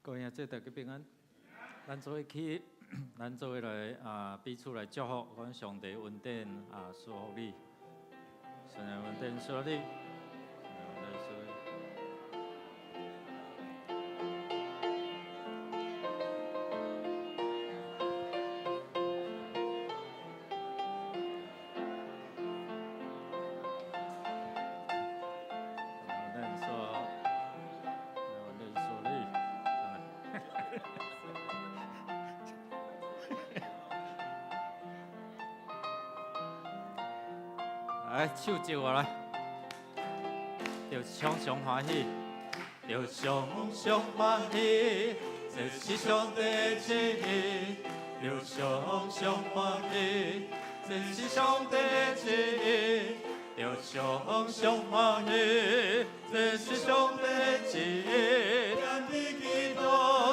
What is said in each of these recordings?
各位兄弟大家平安。咱做伙去，咱做伙来彼此来祝福，愿上帝恩典祝福你，上帝恩典祝福你。来，手接我来，着常常欢喜，着常常欢喜，这是上帝旨意。着常常欢喜，这是上帝旨意。着常常欢喜，这是上帝旨意。咱你基督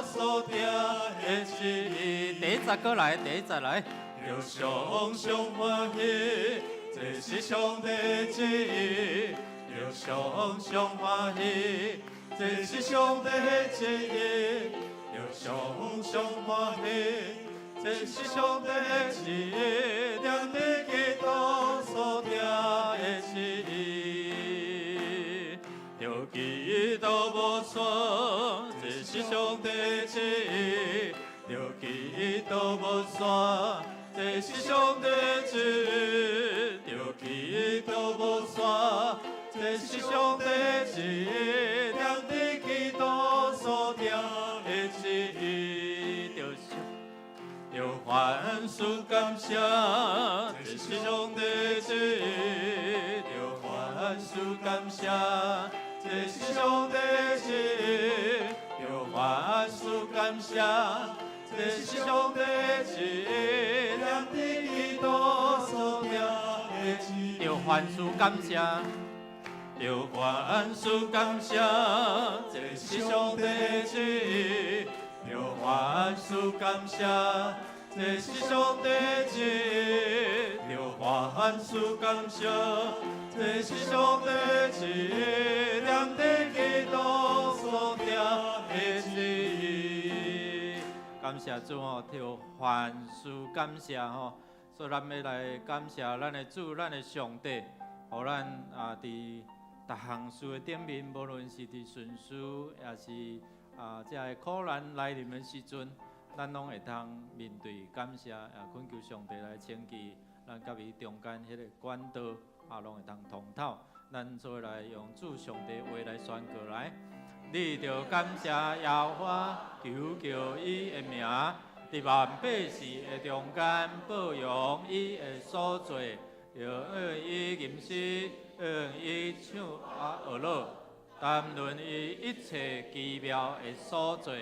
所定的旨意。第一节过来，第一节来。着常常欢喜。这是上帝旨意，着常常欢喜。这是上帝旨意，着常常欢喜。这是上帝旨意，咱你基督所定的旨意。着基督无错，这是上帝旨意。着基督无错，这是上帝旨意。基督无错，这是上帝旨意，咱你基督所定的旨意。着凡事感谢，这是上帝旨意。着凡事感谢，这是上帝旨意。着凡事感谢，这是上帝旨意，咱你基督所定。着凡事感谢，着凡事感谢，这是上帝旨意。着凡事感谢，这是上帝旨意。着凡事感谢，这是上帝旨意。咱你基督所定的旨意。感谢主哦，着凡事感谢吼。所以咱要来感谢咱的主，咱的上帝，互咱伫逐项事的顶面，无论是伫顺事，也是这个苦难来临的时阵，咱拢会通面对感谢，恳求上帝来牵记咱甲伊中间迄个管道，拢会通通透。咱做来用主上帝话来宣告来，你着感谢耶和华，求叫伊的名。伫万百事的中间，保养伊的所做，要向伊吟诗，向伊唱学乐，谈论伊一切奇妙的所做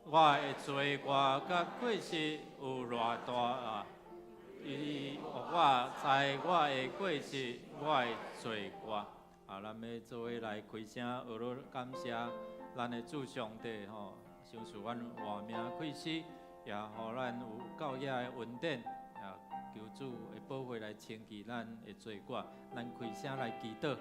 我的罪过甲过失有偌大伊我知我的过失，我的罪过咱要做伙来开声学乐感谢咱的主上帝赏赐阮活命开始。也互咱有教业的恩典，求主的保护来牵记咱的罪过，咱开声来祈祷。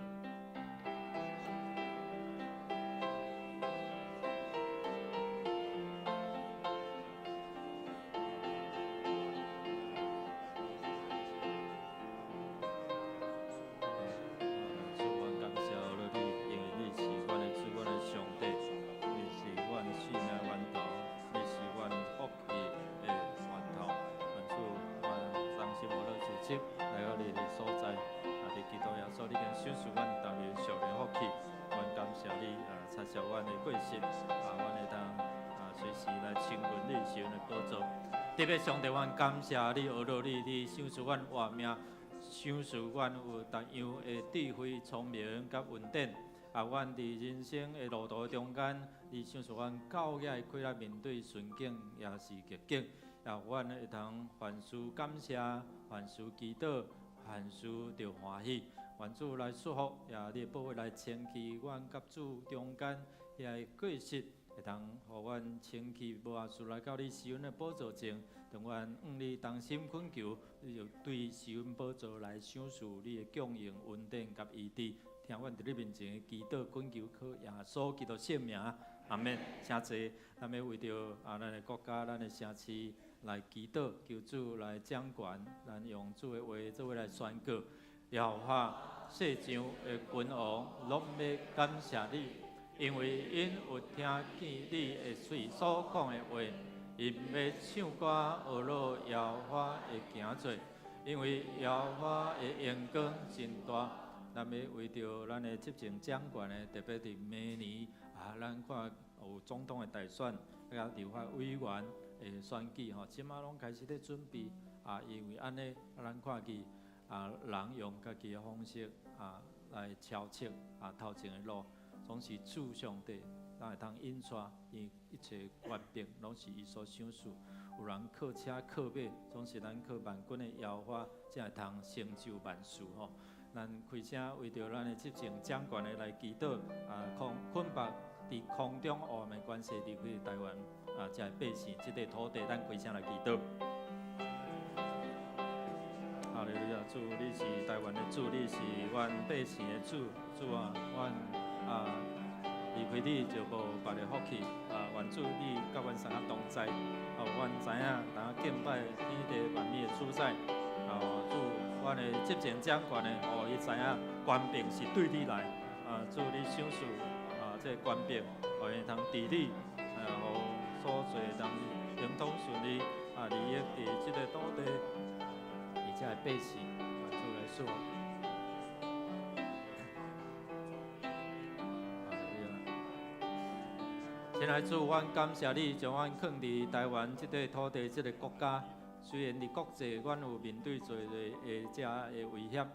特别上帝，阮感谢你，学到你赏赐阮活命，赏赐阮有逐样的智慧、聪明甲恩典。阮伫人生的路途中间，你赏赐阮教业开来面对顺境也是逆境。阮会通凡事感谢，凡事祈祷，凡事着欢喜。愿主来祝福，你的保护来牵起阮甲主中间遐个过失。会通互阮清气无碍事来到你施恩的宝座前，让阮你当心恳求，你就对施恩宝座来赏赐你的供应、恩典甲医治。听阮伫你面前的祈祷、恳求，靠耶稣基督圣名，阿免，请坐，咱要为着咱的国家、咱的城市来祈祷，求主来掌权，咱用主的话做伙来宣告。耶和华，世上的君王拢要感谢你，因为因有听见你的嘴所讲的话，因要唱歌学乐耶和华的行做，因为耶和华的荣光真大。咱要为着咱的执政掌权的，特别伫明年咱看有总统的大选，甲立法委员的选举吼，即马拢开始咧准备因为安尼，咱看见人用家己的方式来超测头前的路，总是主上帝，咱会通引带，因一切权柄拢是伊所赏赐。有人靠车靠马，总是咱靠万军的耶和华，才会通成就万事吼。咱开声为着咱的执政掌权的来祈祷，捆绑伫空中黑暗的关系离开台湾这百姓，这块土地，咱开声来祈祷。哈利路亚，主，你是台湾的主，你是阮百姓的主，主啊，阮离开你就无别的福气愿主你甲阮三个同在，阮知影当敬拜天地万物的主宰，主。阮的执政掌权的，伊知影权柄是对你来，主你赏赐这权柄，互伊通治理，互所做当灵通顺利，利益伫即个土地，而且的百姓，主来赐福。先来主，阮感谢你，将阮放伫台湾即块土地、即个国家。虽然伫国际，阮有面对做的遮的威胁，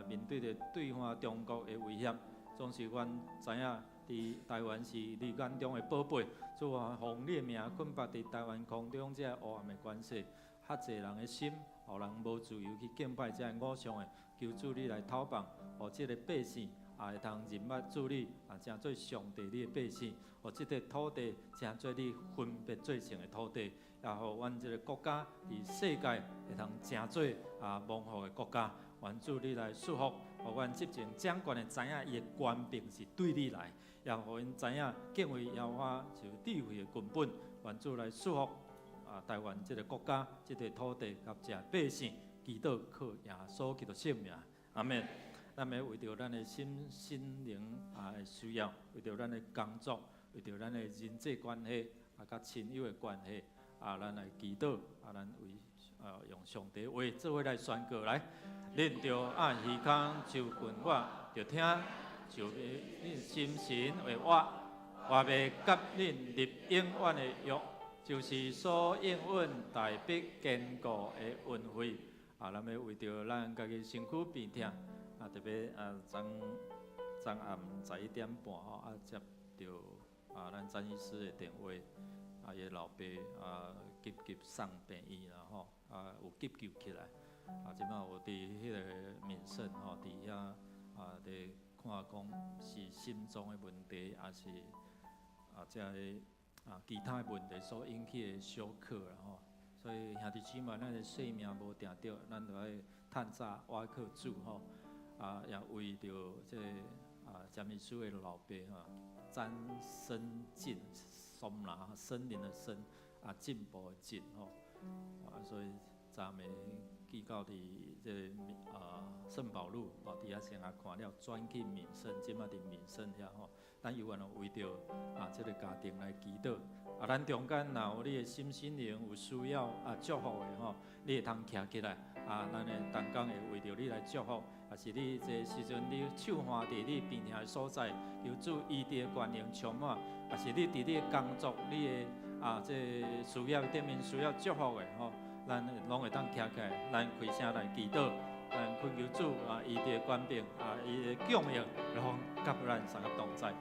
面对着对方中国的威胁，总是阮知影，伫台湾是你眼中的宝贝。主啊，奉你的名捆绑伫台湾空中遮黑暗的关系，遐济人的心，互人无自由去敬拜遮偶像的，求主你来讨棒，互即个百姓会通认捌主你正做上帝你的百姓，互即个土地正做你分别做成的土地。也互阮即个国家伫世界会通正做蒙福的国家，愿主你来祝福，互阮执政掌权的知影伊的权柄是对你来，也互因知影敬畏耶和华是有智慧的根本，愿主来祝福台湾即个国家、即个土地甲遮百姓，祈祷靠耶稣基督圣名，阿免。咱要为着咱的心灵的需要，为着咱的工作，为着咱的人际关系甲亲友的关系。咱来祈祷，咱为用上帝话做伙来宣告来。恁着按耳孔就近我，着听就恁心神为我，我要甲恁立永远的约，就是所应允大必坚固的恩惠。咱要为着咱家己身躯病痛，特别昨暗11点半接到咱詹医师的电话。伊个老爸急送病院啦吼，有急救起来，即摆有伫迄个民生吼，伫遐伫看讲是心脏的问题，还是即个其他的问题所引起的小可啦吼。所以兄弟姊妹，咱的性命无定着，咱就爱趁早倚靠主吼，也为着即詹医师的老爸詹生进。森林的森，进步的进吼，所以昨暝寄到伫这圣保路伫遐先看了，转去民生，即马伫民生遐吼，咱有愿为着这个家庭来祈祷。咱中间若有你的心灵有需要祝福的吼，你会通徛起来咱的同工会为着你来祝福，也是你这时阵你手放伫你病痛的所在，求主医治的权能充满，也是你伫你的工作，你的这需要顶面需要祝福的吼，咱拢会当徛起来，咱开声来祈祷，咱恳求主医治的权柄伊的供应，然后甲咱三个同在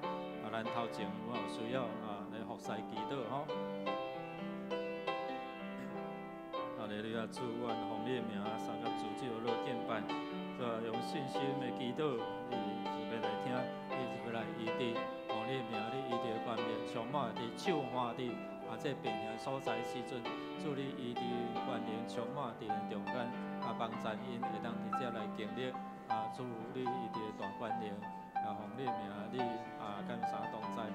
咱头前我有需要来服侍祈祷吼。哈利路亚，主，阮奉你的名，三个主只有落敬拜，用信心的祈祷，你是要来听，你是要来医治，奉你的名，你医治的权柄充满伫手换伫这病痛所在时阵，主你医治权能充满伫中间，帮助因会当伫遮来经历，主你医治的大权能，奉你的名，你甲咱三同在，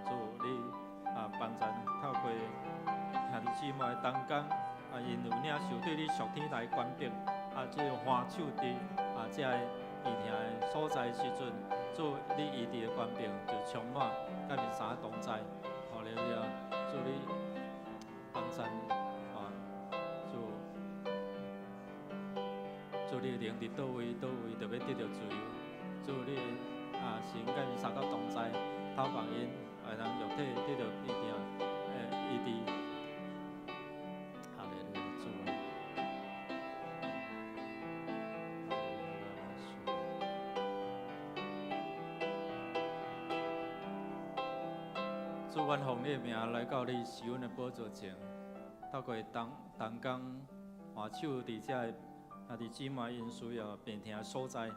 主。帮助透过兄弟姊妹的同工因有领受对你属天来权柄即花手伫这个医厅的所在时阵，主你医治的权柄就充满，甲面三个同在，好了了，主你帮助主你的灵伫倒位，就要得到自由。主你神甲面三个同在，透帮因会通肉体得到医治。好了了，主啊！主，阮奉你的名来到你施恩的宝座前，透过同工换手伫遮的兄弟姊妹因需要病痛的所在，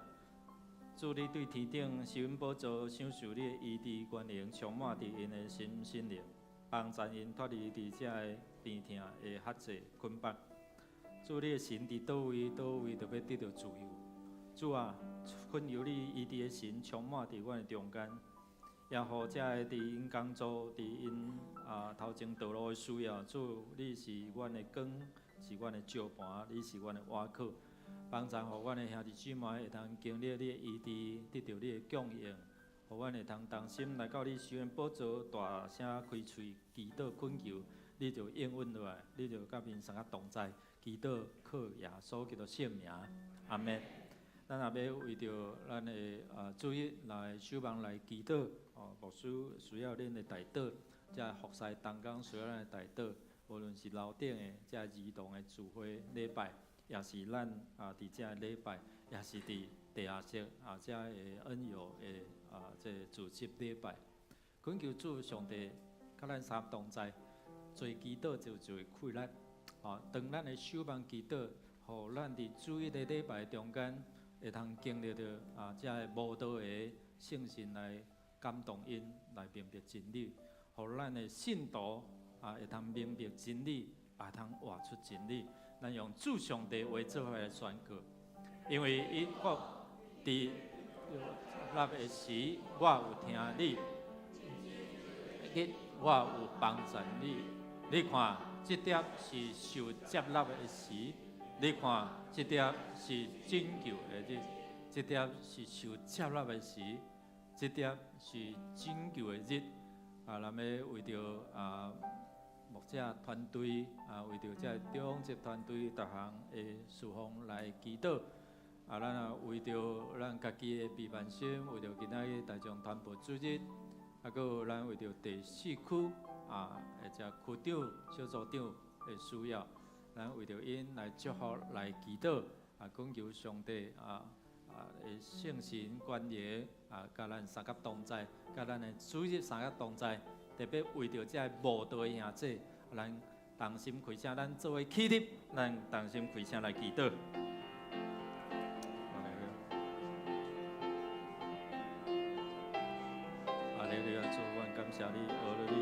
主你对天顶施恩宝座享受你的医治权能，充满伫因的心灵，帮助因脱离伫遮的病痛的辖制捆绑。主你的神伫倒位就要得到自由。主啊，恳求你医治的神充满伫阮的中间。也互遮个伫因工作、伫因头前道路的需要，主，你是阮的光，是阮的照盘，你是阮的瓦靠，帮助互阮的兄弟姊妹会通经历你的医治，得到你的供应，互阮会通同心来到你施恩宝座，大声开喙祈祷恳求，你就应允落来，你就甲面上个同在，祈祷靠耶稣基督圣名，阿门。咱也要为着咱的主日来守望来祈祷，牧师需要恁的代祷，遮服侍同工需要咱的代祷，无论是楼顶的遮儿童的聚会礼拜，也是咱伫遮礼拜，也是伫地下室遮的恩友的这组织礼拜，恳求主上帝甲咱三同在，做祈祷就会开力，当咱的守望祈祷，互咱伫主日的礼拜中间。会通经历着遮个无道的圣神来感动因，来明白真理，互咱的信徒会通明白真理，也通活出真理。咱用主上帝为做法来宣告，因为我伫那个时，我有听你，我有帮助你。你看，这点是受接纳的时。你看，这点是拯救的日，这点是受接纳的时，这点是拯救的日。咱要为着牧者团队为着这中职团队逐项的事奉来祈祷。咱也为着咱家己的备万心，为着今仔日大众传播主日，还有咱为着第4区这区长、小组长的需要。咱为着因来祝福、来祈祷，恳求上帝的圣神管理甲咱三甲同在，甲咱的主日三甲同在，特别为着这无道的兄弟，咱同心开声，咱作为起立，咱同心开声来祈祷。哈利路亚，主，阮感谢你，学了你，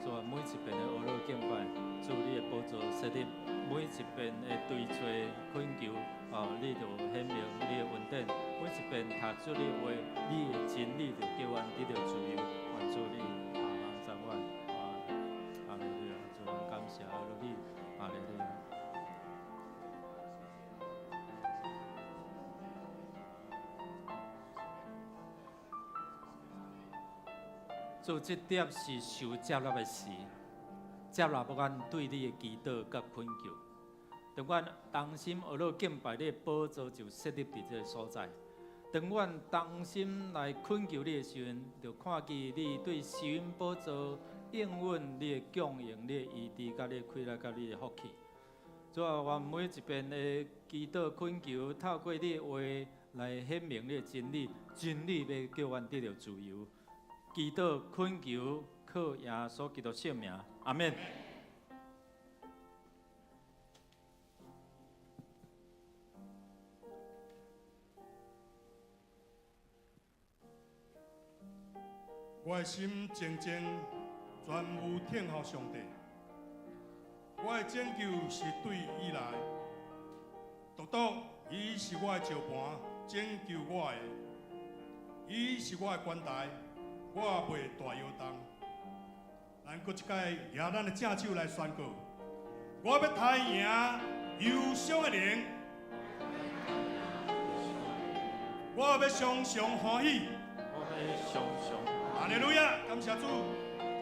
主啊，每一遍的学了敬拜，主你的宝座设立。每一遍的对错恳求，你就显明你的恩典；每一遍读出你的话，你的真理就叫阮得到自由。愿主你帮助阮，哈利路亚！主，阮感谢你，哈利路亚！主，这点是受接纳的事。接纳阮对你的祈祷甲恳求，当阮同心学了敬拜你的宝座就设立伫这个所在。当阮同心来恳求你的时阵，就看见你对施恩宝座应允你的供应、你的医治、甲你的开来、甲你的福气。主啊，我每一遍的祈祷恳求，透过你的话来显明你的真理，真理要叫阮得到自由。祈祷恳求。靠耶稣基督圣名，阿免。我的心静静全有听候上帝，我的拯救是对伊来，独独伊是我的照盘，拯救我的，伊是我的关台，我袂大摇动。咱搁一届拿咱的正手来宣告，我要抬赢忧伤的灵，我要常常欢喜。我要常常。哈利路亚！感谢主，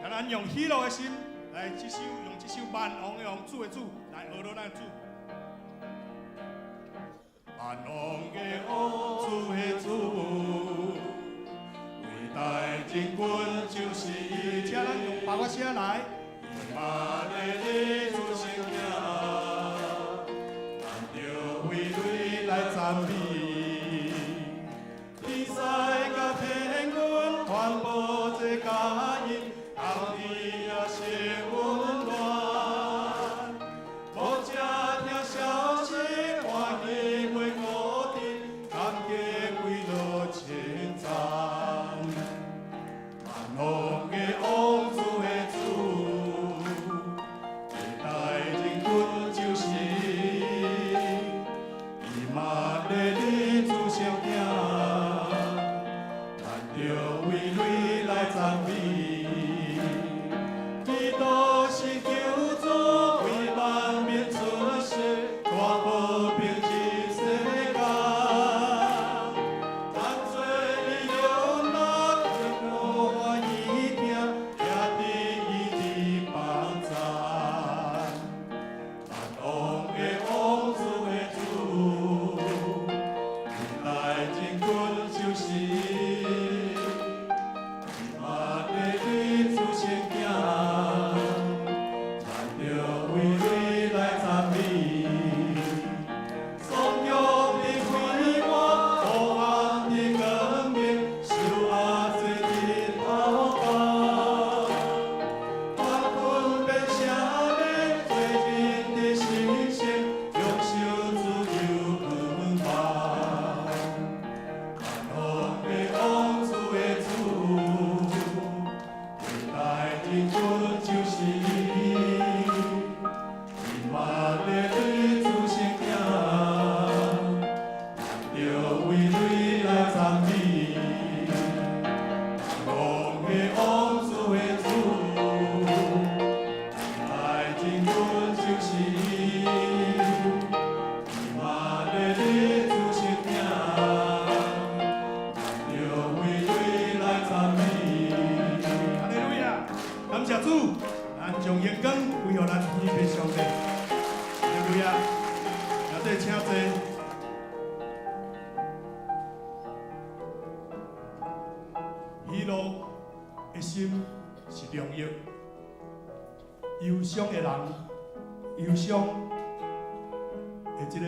让咱用喜乐的心来用这首万王的王主的主来学到咱的主。万王的王主的主，伟大真君就是伊。请咱用八卦声来。万的主圣名，咱着为你来赞美。天使甲天军传播这佳音，天地也是温暖。无只听消息，欢喜袂孤单，感激归落称赞。万王的王主的主，伟大真君就是伊，伊嘛咧你主圣名。着为你来赞美，基督是救主，为万民出世，大和平一世界。咱做伊了那听我欢喜听，也伫伊的帮赞。万王的王主的主，伟大真君就是伊。喜乐的心是良药，忧伤的人，忧伤的这个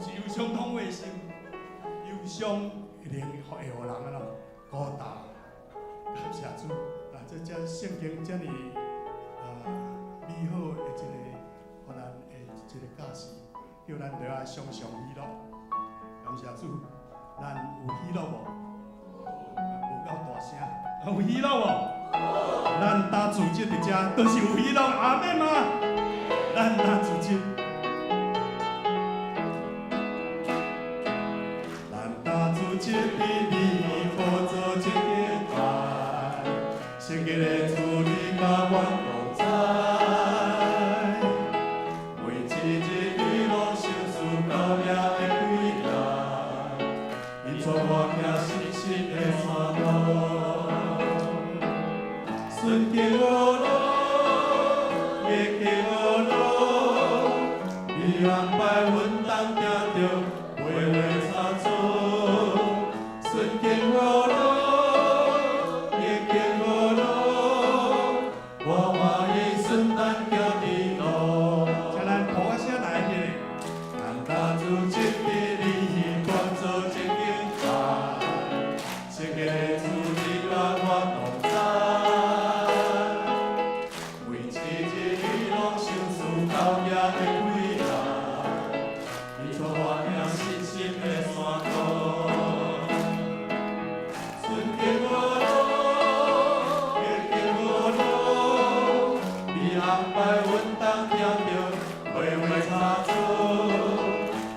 是忧伤痛的心，忧伤会令会互人孤单。感谢主，这只圣经这么美好的一个，互咱的一个教示，叫咱都要常常喜乐。感谢主。咱有喜乐无？无够大声。有喜乐无？咱打主节伫遮，都是有喜乐。阿妹嘛，咱打主节。咱打主节比你好做一件代，圣洁的主你甲阮同在，每一日你拢享受到命的归来。带我行信心的山路，顺境无路，逆境无路，你安排阮当行着每每差错。顺境无路，逆境无路，我欢喜顺当行的路。请咱呼个声来起，咱打主节日你关做正经。圣洁的主你甲我同在，每一日你拢享受到命的归来，你带我行信心的山路，顺境无路，逆境无路，你安排阮当行着每每差错，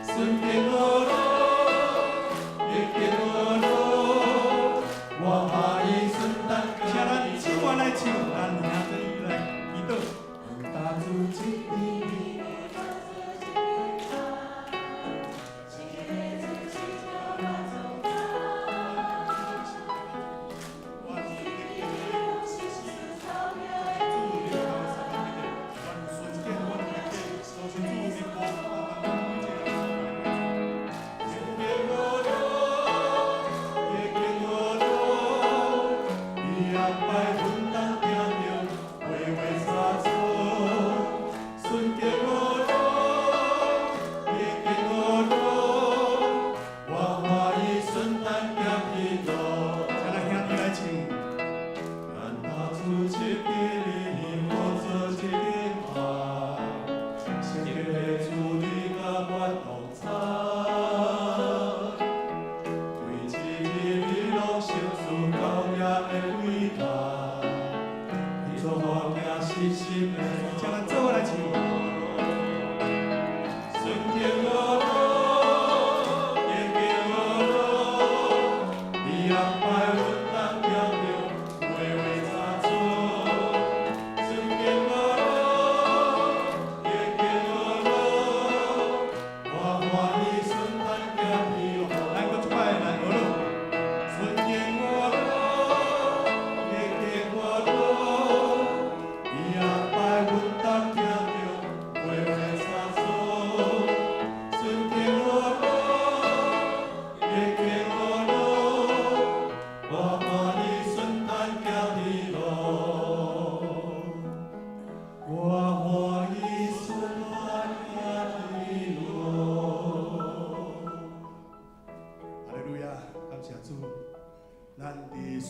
顺境无路，逆境无路。我欢喜顺当行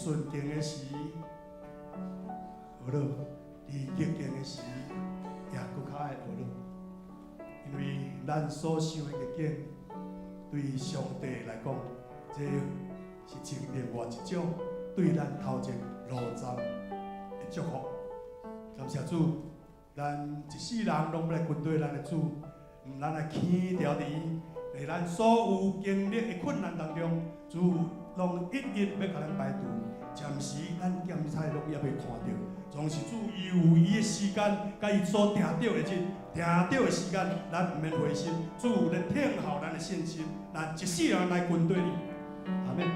顺境的时，学了；伫逆境的时，也搁较爱学了。因为咱所想的逆境，对上帝来讲，这是从另外一种对咱头前路站的祝福。感谢主，咱一世人拢要来跟对咱的主，咱来轻调伫在咱所有经历的困难当中，主拢一一要甲咱摆渡。暂时咱检菜拢也未看到，总是主有伊的时间，甲伊所定着的日，定着的时间，咱毋免灰心。主咧听候咱的信心，咱一世人来跟对你。阿免。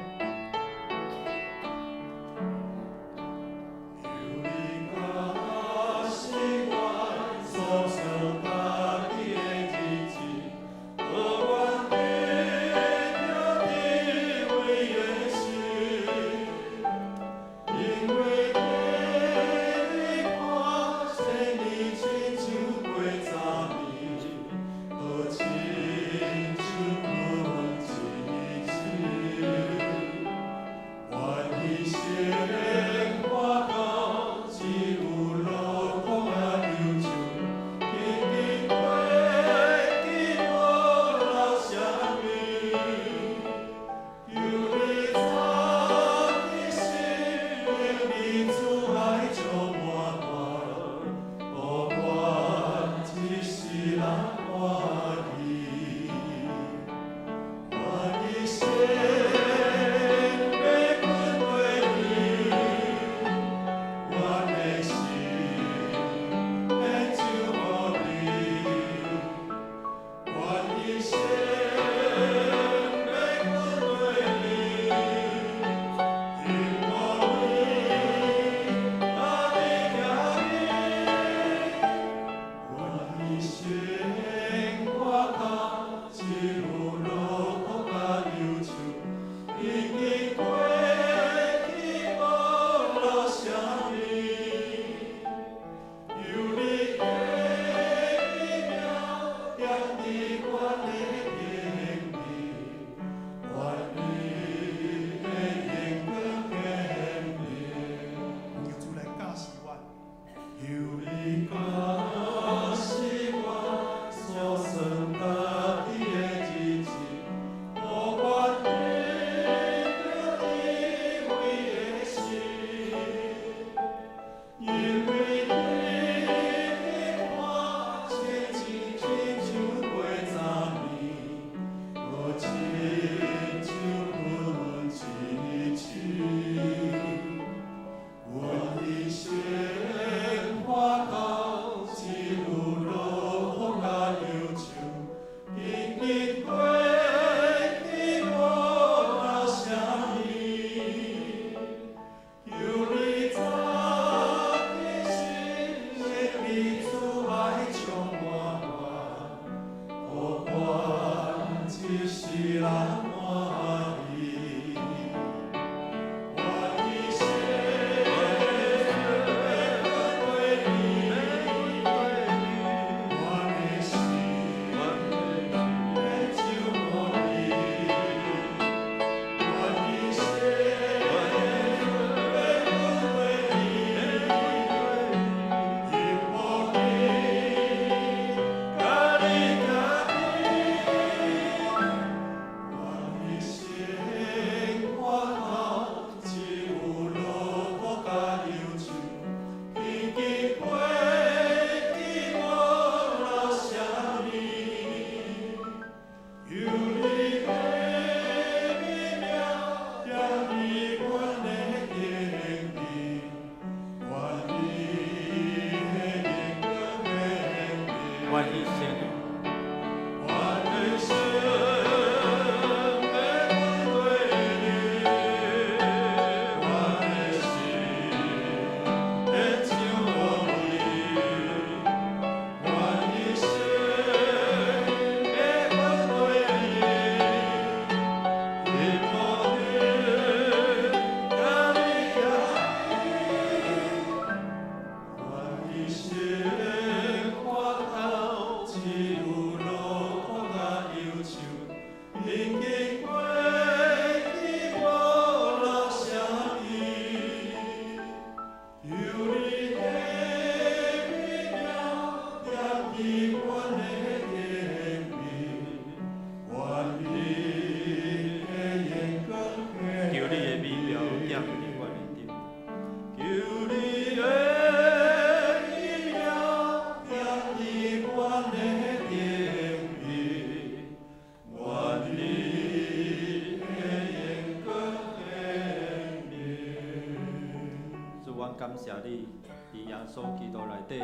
感谢你，伫耶稣基督内底，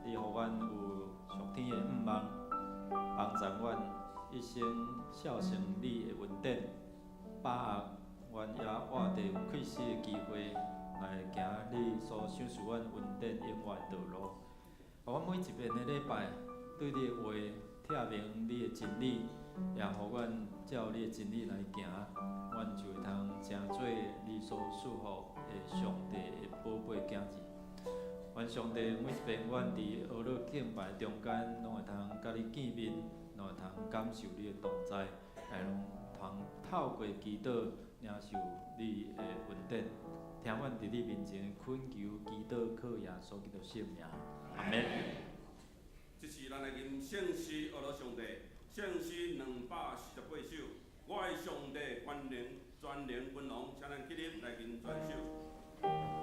你互阮有上天的盼望，帮助阮一生孝顺你的恩典，把握阮也活着有开始的机会，来行你所赏赐阮恩典永远道路。互阮每一遍的礼拜，对你的话听明你的真理，也互阮照你的真理来行，阮就会通成做你所赐福的上帝的宝贝囝子。愿上帝每一遍阮伫学乐敬拜中间，拢会通甲你见面，拢会通感受你的同在，也拢通透过祈祷领受你的恩典。听阮伫你面前恳求祈祷，靠耶稣基督圣名，阿门。这是咱的吟圣诗，学乐上帝，圣诗248首。我的上帝全能君王，请咱起立来吟全首。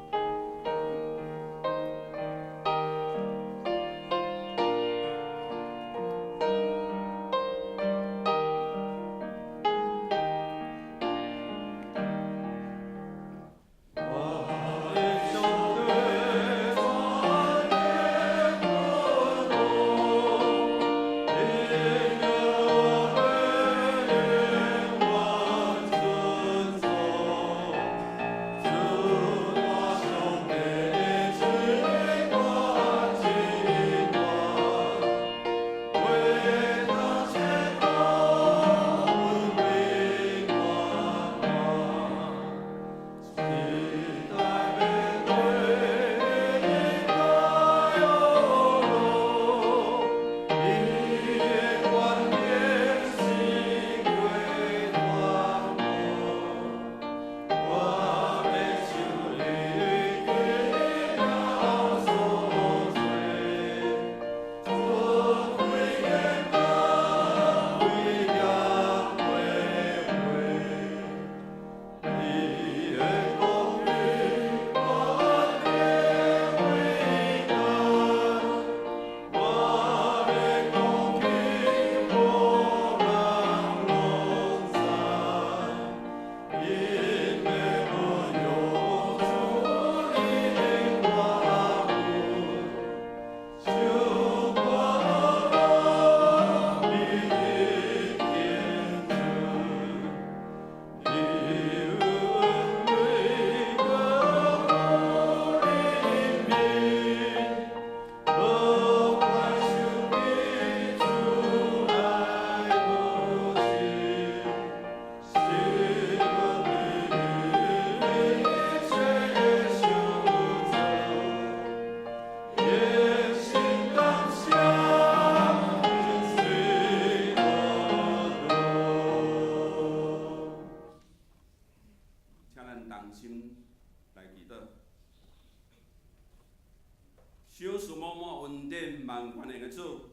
小事满满恩典万源的主，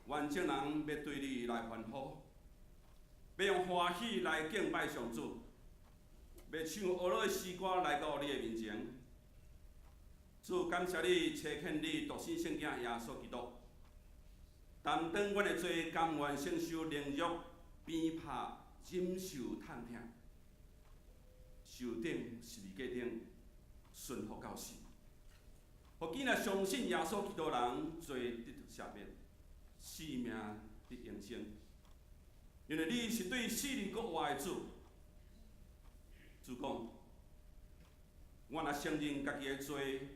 愿众人要对你来欢呼，要用欢喜来敬拜上主，要唱俄罗斯歌来到你的面前。主，感谢你差遣你独生圣囝耶稣基督，担当阮的罪，甘愿承受凌辱、鞭拍、忍受探痛，受顶十字架顶，顺服到死。互今仔相信耶稣基督人，罪得赦免，生命得永生。因为你是对死里搁活的主。主讲，我若承认家己的罪，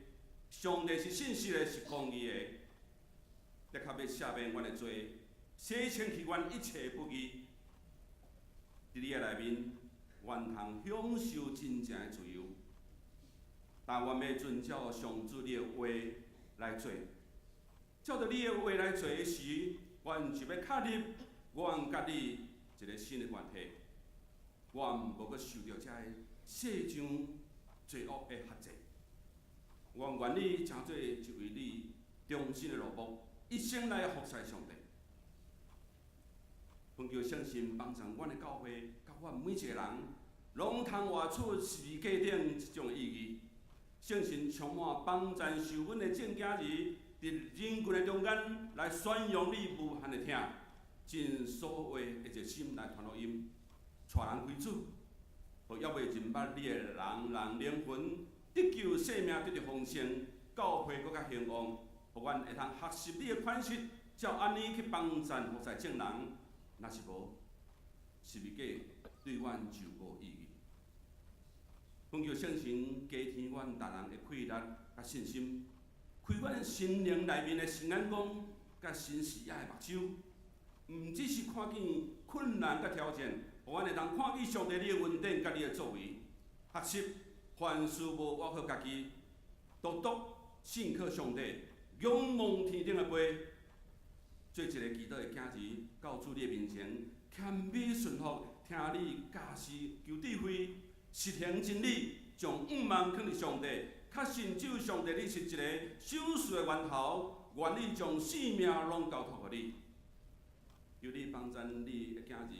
上帝是信实的，是公义的，立刻要赦免阮的罪，洗清去阮一切不义。伫你的内面，愿通享受真正的自由。但阮要遵照上主你的话来做，照着你的话来做时，阮就要确立阮甲你一个新的关系。阮无搁受到这个世上罪恶的辖制。阮愿意成做一位你忠心的奴仆，一生来服侍上帝。恳求圣神帮助阮的教会，甲阮每一个人，拢通活出十字架顶这种意义。圣神充满帮赞受阮的正经儿，伫人群的中间来宣扬你无限的听，尽所话一个心来传福音，带人归主，互也未认捌你的人灵魂得救生命得到丰盛，教会更较兴旺，互阮会通学习你的款式，照安尼去帮赞服侍众人。若是无，是物假对阮就无意义。奉求圣神加添阮逐人的气力甲信心，开阮心灵内面的心眼光甲新视野的目睭，毋只是看见困难甲挑战，互阮会通看见上帝你的恩典甲你的作为，学习凡事无我靠家己，独独信靠上帝，仰望天顶的飞，做一个祈祷的囝儿，到主你的面前，谦卑顺服，听你教示，求智慧，实行真理，将望放伫上帝，确信只有上帝你是一个守事的源头，愿意将性命拢交托予你。求你帮赞你的囝儿，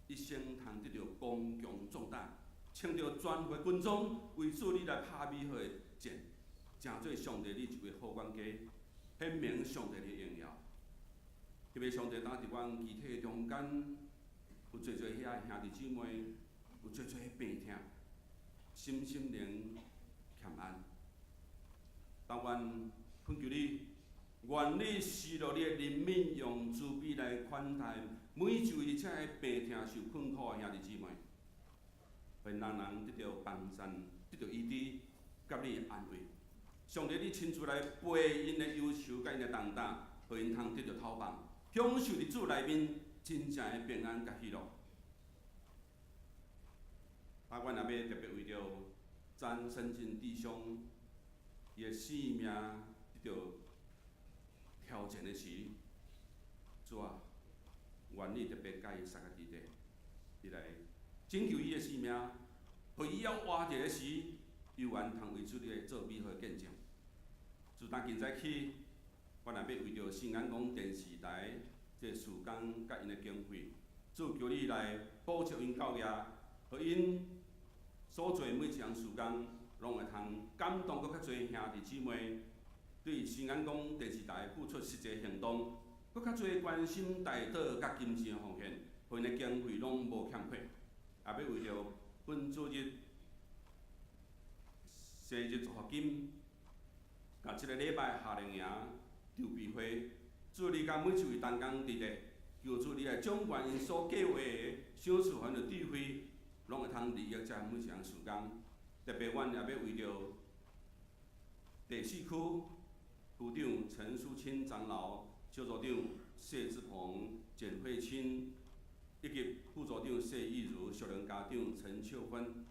一生通得到刚强壮胆，穿着全副军装，为主你来拍美好的战，成做上帝你一位好管家，显明上帝的荣耀。希望上帝当伫阮肢体中间，有做做遐兄弟姊妹，有做做病痛，心灵欠安。但愿恳求你，愿你施落你的怜悯，用慈悲来款待每一位这病痛受困苦的兄弟姊妹，愿人人得到帮赞，得到医治，甲你的安慰。上帝，你亲自来陪因的忧愁，甲因的重担，互因通得到透放，享受伫主内面真正的平安甲喜乐。阮也要特别为着詹生进弟兄伊的生命得到挑战的时，主啊，愿你特别甲伊撒个基地，你来拯救伊的生命，互伊要活着的时，有缘通为主你做美好的见证。自当今早起，阮也要为着新眼光电视台这事工甲因的经费，主求你来补助因教业，互因所做每一项事工，拢会通感动搁较侪兄弟姊妹，对新眼光电视台付出实际行动，搁较侪关心大道甲金钱的奉献，互因的经费拢无欠缺。也要为着本主日生日祝福金，甲即个礼拜夏令营筹备会，主你甲每一位同工伫咧，求主你来掌管因所计划的小事凡的智慧。拢会通利益这每一项事工，特别阮也要为着第4区区长陈淑清长老、小组长谢志鹏、简慧清，以及副组长谢义如、小人家长陈秀芬，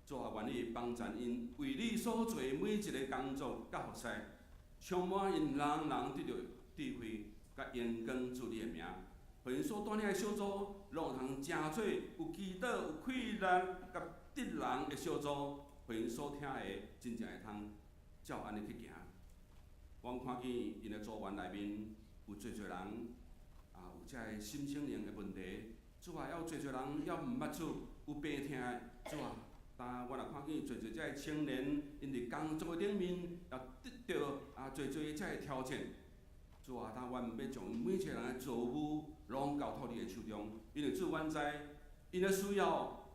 主啊，愿意帮助因为你所做每一个工作甲服侍，充满因人人得到智慧甲阳光主你的名。互因所带领的小组，拢通诚做有祈祷、有气力甲得人的小组，互因所听的真正会通照安尼去行。阮看见因的组员内面有侪人有遮个心性灵的问题，主啊，还有侪人还毋捌主，有病痛的，主啊，但我也看见侪遮个青年，因伫工作的顶面也得到侪遮个挑战。主啊，但阮要将每一个人的作务拢交托你的手中，因为主阮知因的需要，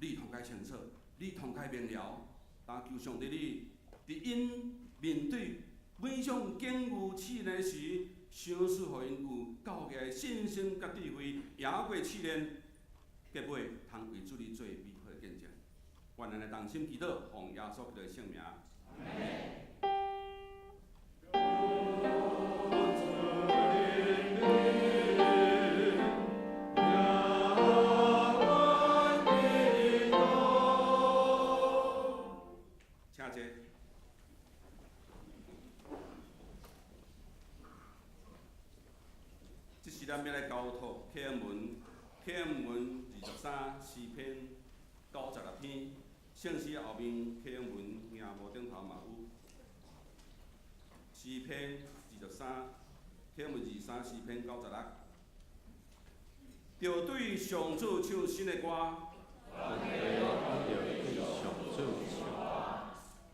你通解清楚，你通解明了。但求上帝你伫因面对每种境遇试炼时，想使互因有够个信心甲智慧，赢过试炼，结尾通为主你做美好的见证。愿咱的同心祈祷，奉耶稣基督的圣名。咱要来交托启恩文23诗篇96篇，圣诗后面启恩文领无顶头嘛有。诗篇23，启恩文23诗篇96，着对上主唱新的歌。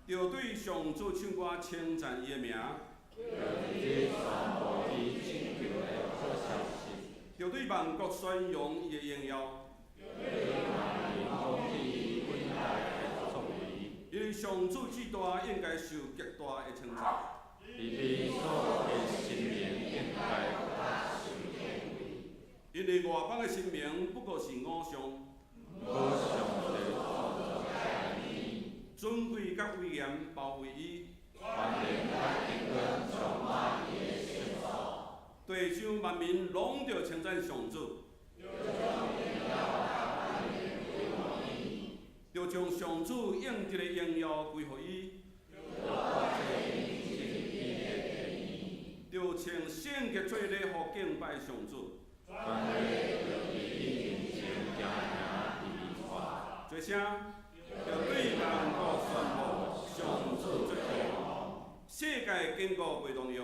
着对上主唱歌，称赞伊的名。着对万国宣扬伊的荣耀，因为上上主至大，应该受极大的称赞。你所的生命应该因为外邦的生命不过是偶像，我上帝尊贵甲威严包围伊，万灵甲英文充满伊的圣所，地上万民拢着称赞上主，就将上主应得的荣耀归乎伊，就请圣洁做礼服敬拜上主。万灵就伫伊面前行行伫话，做声，就对人国宣布上主最好，世界经过袂动摇，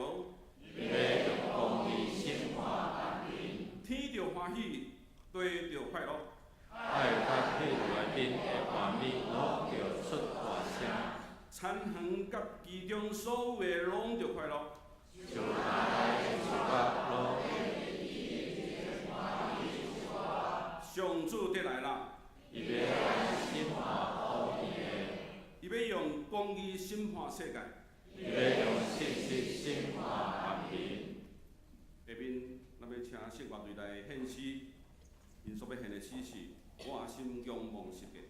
要用公义审判万民，天着欢喜，地着快乐。爱甲迄内面的画面拢着出大声，田园甲其中所有的拢着快乐。就来就甲落。上主得来啦！伊要来审判公义的，伊要用公义审判世界。伊要用信实审判万民。下面，咱要请圣乐队来献诗，因所要献的诗是《我心仰望世界》。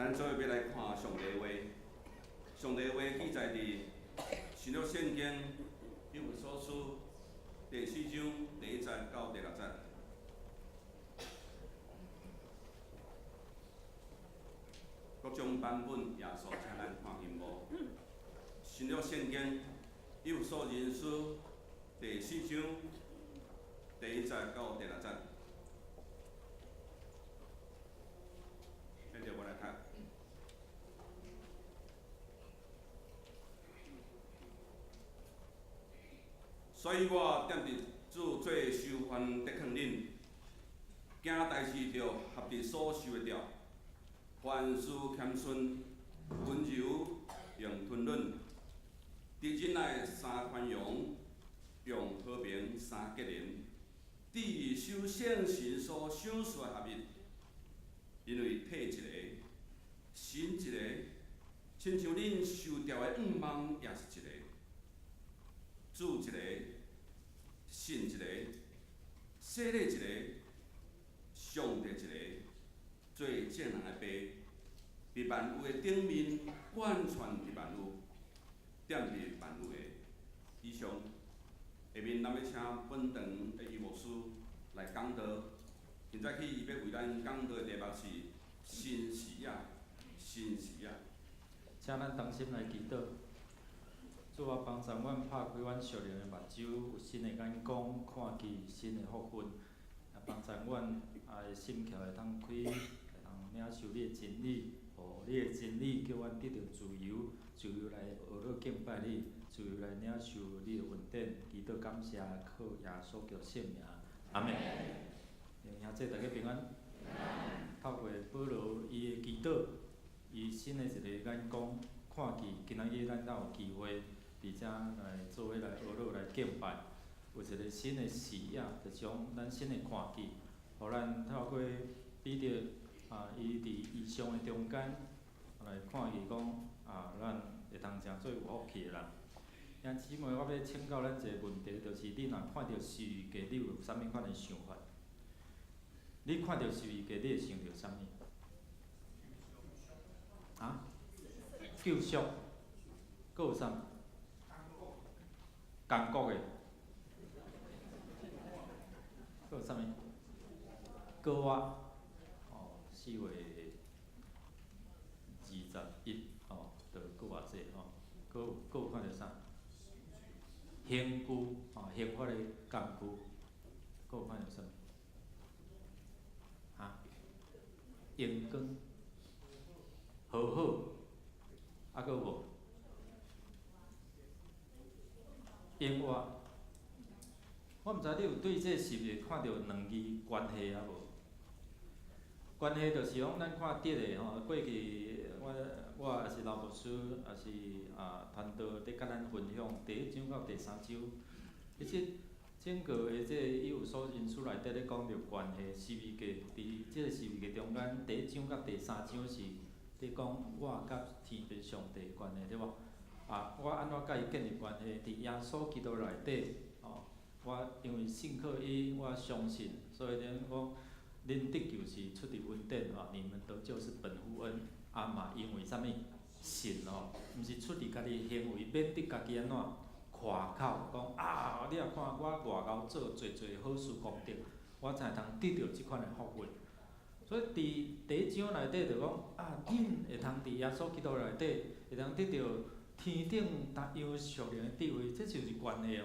咱做伙要来看上帝的话。上帝的话记载伫新约圣经以弗所书第4章第1节到第6节。各种版本耶稣，请咱看音幕。新约圣经以弗所人书第4章第1节到第6节。跟着我来读。所以我踮伫主做受患得劝恁，行代志着合伫所受的条，凡事谦逊、温柔，用吞忍，伫忍耐三宽容，用和平三结连，伫守圣神所赏赐的合一，因为体一个，神一个，亲像恁受掉的愿望也是一个，主一个。神一个，洗礼一个，上帝一个，做正人的爸，伫万有的顶面贯穿伫万有，踮伫万有的以上。下面咱要请本堂的义牧师来讲道。现在起，伊要为咱讲道的题目是新视野，新视野。请咱同心来祈祷。主啊，帮助阮拍开阮属灵的目睭，有新的眼光，看见新的福分。也帮助阮的心窍会通开，会通领受你的真理，互你的真理叫阮得到自由，自由来学了敬拜你，自由来领受你的恩典。祈祷感谢，靠耶稣基督圣名，阿门。兄弟大家平安。透过保罗伊的祈祷，伊新的一个眼光，看见今仔日咱才有机会。伫遮来做伙来学乐来敬拜，有一个新的视野，就将咱新的看见，互咱透过彼得伊伫异象的中间来看见讲咱会当诚做有福气的人。兄姊妹，我要请教咱一个问题，就是你若看到士鱼价，你有啥物款的想法？你看到士鱼价，你会想到啥物？救赎，搁有啥物？韩国的，搁有啥物？歌仔，4月21就搁偌济搁有看到啥？刑具刑法的工具，搁有看到啥？荧光，好好，搁有无？音乐，我毋知你有对这是毋是看到两字关系啊无？关系就是讲咱看得的过去我也是老牧师，也是传道伫甲咱分享第1章到第3章，其实整个的以弗所人书内底咧讲着关系，士味价伫即个士味价中间第1章到第3章是咧讲我甲天父上帝的关系，对无？我安怎甲伊建立关系？伫耶稣基督内底，我因为信靠伊，我相信，所以咱讲，恁得救是出于恩典你们得救是本乎恩，嘛因为啥物？信毋是出于家己行为，免得家己安怎夸口讲你若看我外口做侪好事功德，我才会通得到即款的福分。所以伫第1章内底就讲恁会通伫耶稣基督内底会通得到。天顶达样属灵的地位，这就是关系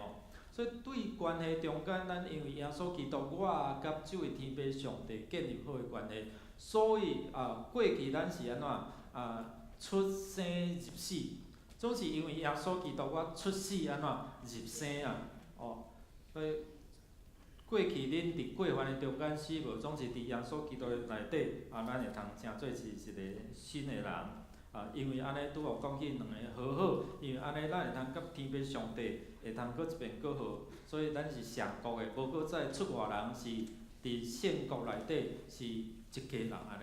所以对关系中间，咱因为耶稣基督，我甲这位天父上帝建立好的关系，所以过去咱是安怎出生入死，总是因为耶稣基督，我出世安怎入生所以过去恁伫过犯的中间死无，总是伫耶稣基督的内底咱会通成做是一个新的人。因为安尼拄有讲起两个和好，因为安尼咱会通甲天父上帝会通搁一遍搁好，所以咱是上国的，无搁再出外人是伫圣国内底是一家人安尼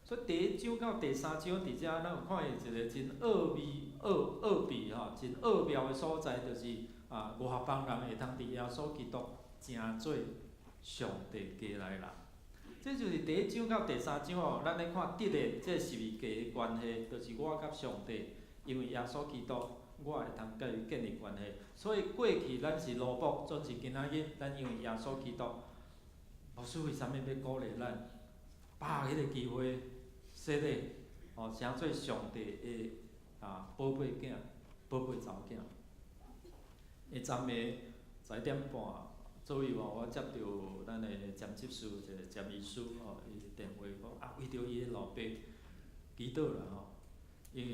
所以第1章到第3章伫遮，咱有看见一个真奥秘真奥妙的所在，就是外邦人会通伫耶稣基督成做上帝家内人。这就是第一章到第三章哦，咱咧看得的这是物价的关系，就是我甲上帝，因为耶稣基督，我会通甲伊建立关系。所以过去咱是奴仆，总是今仔日咱因为耶稣基督，牧师为啥物要鼓励咱，把迄个机会说咧，哦，成做上帝的宝贝囝、宝贝查某囝。昨暝11点半左右哦，我接到咱的詹执事，一个詹医师吼，伊电话讲为着伊的老爸祈祷啦吼，因为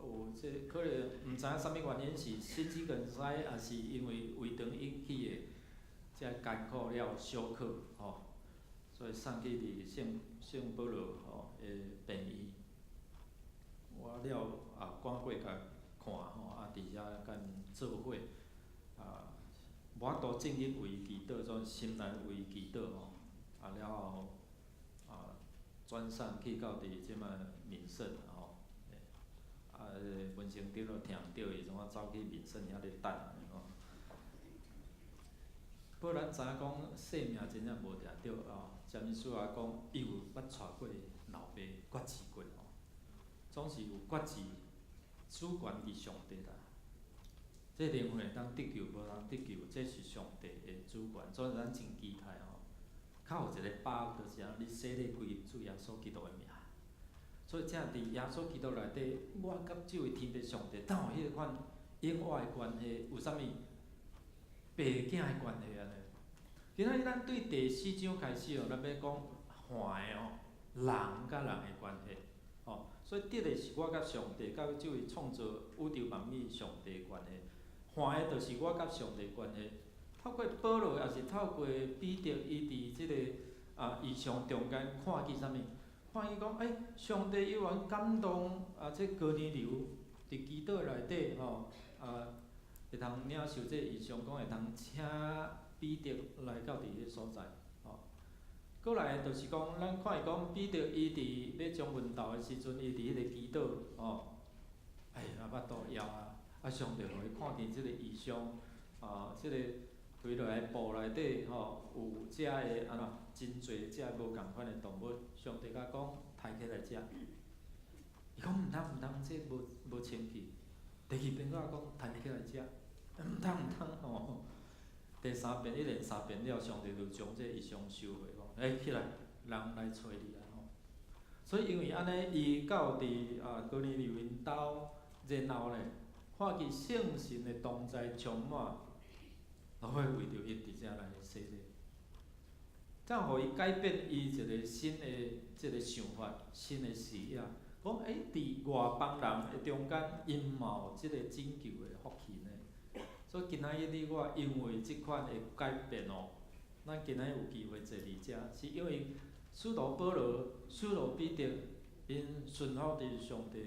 有这可能毋知影啥物原因是心肌梗塞，也是因为胃肠引起的遮艰苦了小可吼，所以送去伫圣保罗吼的病院。我了赶过甲看吼，伫遐甲因做伙无法度正经为伊祈祷，总心内为伊祈祷吼。了后转送去到伫即摆民生吼，文成长就听毋着伊，怎啊走去民生遐咧等吼。不过咱知影讲性命真正无定着詹医师也讲，伊有捌带过老爸决志过吼，总是有决志，主权伫上帝啦。这灵魂会当得救，无通得救，这是上帝的主权，所以咱真期待吼。较有一个把握，就是你洗礼归主耶稣基督的名。所以，正伫耶稣基督内底，我甲这位天父上帝，当有迄款永远的关系，有啥物爸囝的关系安尼。今仔日咱对第4章开始哦，咱要讲换的哦，人甲人的关系。哦，所以得的是我甲上帝，甲这位创造宇宙万物上帝的关系。换的就是我甲上帝的关系。透过保罗，也是透过彼得，伊伫即个异象中间看见啥物？看见讲，上帝有缘感动这哥尼流伫基督内底吼，会通领受这异象，讲会通请彼得来到伫迄所在，吼。过来就是讲，咱看伊讲彼得伊伫要将问道的时阵，伊伫迄个基督吼，巴肚枵上帝互伊看见即个异象，即个推落来布内底吼，有遮个真侪遮无共款的动物，上帝甲讲抬起来食。伊讲毋通，这无清气。第2遍我也讲抬起来食，毋通吼。第3遍一连3遍了，上帝就将这异象收回，讲起来，人来找你啊吼。所以因为安尼，伊到伫哥尼流因兜，然后咧，看见圣神的同在充满，就会为着伊伫遮来洗礼。这样，互伊改变伊一个新的即个想法、新的视野，讲伫外邦人的中间，因嘛有即个拯救的福气呢。所以今仔日我因为即款的改变哦，咱今仔日有机会坐伫遮，是因为使徒保罗、使徒彼得因顺服伫上帝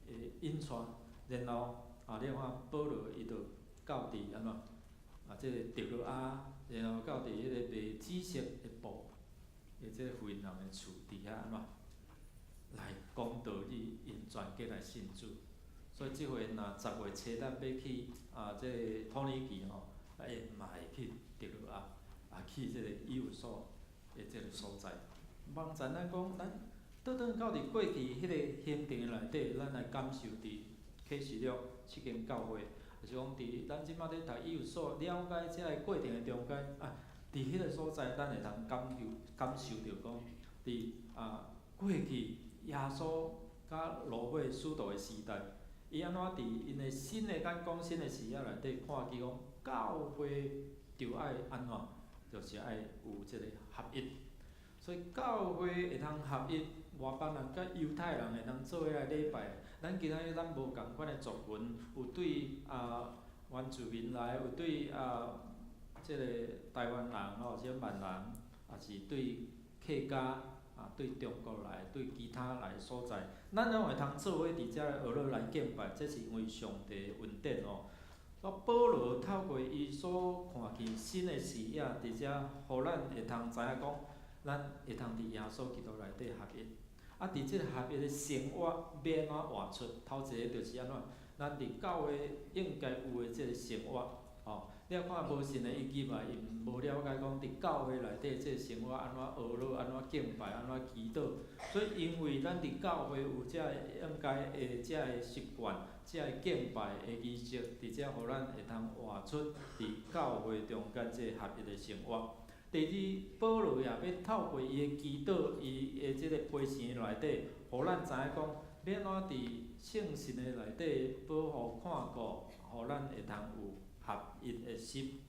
的引传，然后你看保罗伊就到伫安怎即个特罗亚，然后到伫迄个卖紫色的布的即个妇人的厝伫遐安怎来讲道理，因全家来信主。所以即回若10月初咱要去即个土耳其吼，嘛会去特罗亚，去即个以弗所的即个所在。望知影讲，咱倒转到伫过去迄个行程内底，咱来感受伫启示录7间教会，就是讲伫咱即摆咧读以弗所，了解遮个过程的中间，伫迄个所在，咱会通感受着讲，伫过去耶稣甲罗马使徒的时代。伊安怎伫因的新的咱讲新的视野内底看见讲，教会就爱安怎，就是爱有即个合一。所以教会会通合一，外邦人甲犹太人会通做伙来礼拜。咱今仔日咱无共款的族群，有对原住民来，有对即个台湾人吼，即闽人，也是对客家。对中国来，对其他来所在，咱拢会通做伙伫遮学乐来敬拜，这是因为上帝的恩典哦。保罗透过伊所看见新的视野，伫遮，互咱会通知影讲，咱会通伫耶稣基督内底合一。伫即个合一的生活要安怎活出？头一个就是安怎，咱伫教会应该有的即个生活，了看无信的伊入来，伊无了解讲伫教会内底即个生活安怎学乐、安怎敬拜、安怎祈祷。所以因为咱伫教会有遮个应该会遮个习惯、遮个敬拜的仪式，伫遮互咱会通活出伫教会中间即个合一的生活。第二，保罗也要透过伊的祈祷、伊的即个陪侍内底，互咱知影讲要安怎伫圣神的内底保护看顾，互咱会通有合一的心。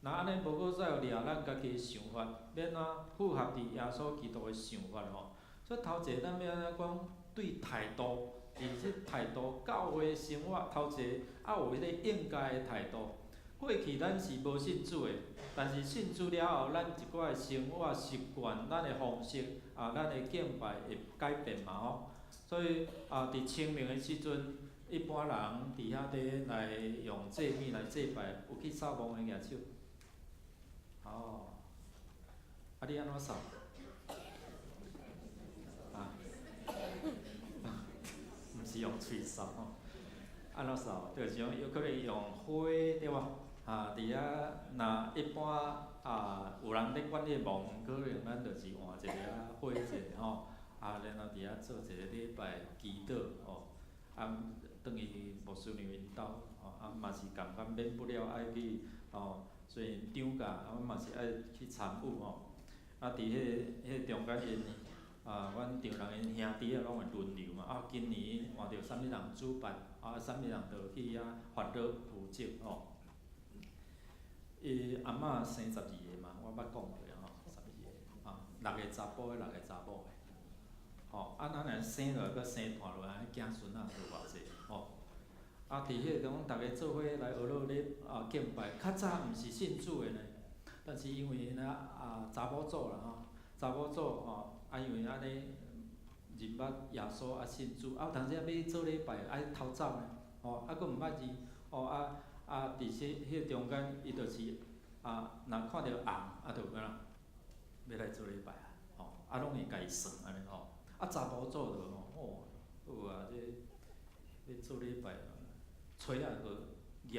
若安尼无够再有掠咱家己的想法，要安怎符合伫耶稣基督的想法吼？所以头一个咱要安怎讲对态度，而且态度教会的生活头一个要有迄个应该的态度。过去咱是无信主的，但是信主了后，咱一寡的生活习惯、咱的方式咱的敬拜会改变嘛吼。所以伫清明的时阵，一般人伫遐底来用祭品来祭拜，有去扫墓的举手。你安怎扫？毋是用喙扫吼，安怎扫？就是有可能用火对无？伫遐若一般有人咧管迄个墓，可能咱就是换一个火者吼，然后伫遐做一个礼拜祈祷吼，转去牧师娘因兜嘛是共款，免不了爱去虽然长假，嘛是爱去参与吼。伫迄中间因阮丈人因兄弟拢会轮流嘛。今年换着啥物人主办，啥物人就去遐发乐负责吼。阿嬷生12个嘛，我捌讲过吼，12个6个查甫的，6个查某的。咱若生落来，佮生断落来，囝孙仔就偌济吼。伫迄种大家做伙来学乐咧敬拜，较早毋是信主的呢，但是因为查某组啦吼，查某组因为安尼认捌耶稣信主，有当时要去做礼拜爱偷走呢，佫毋捌字，伫迄中间伊就是若看到红就干啦，要来做礼拜拢会家己算安尼吼。查甫组就有这要做礼拜，吹个举伫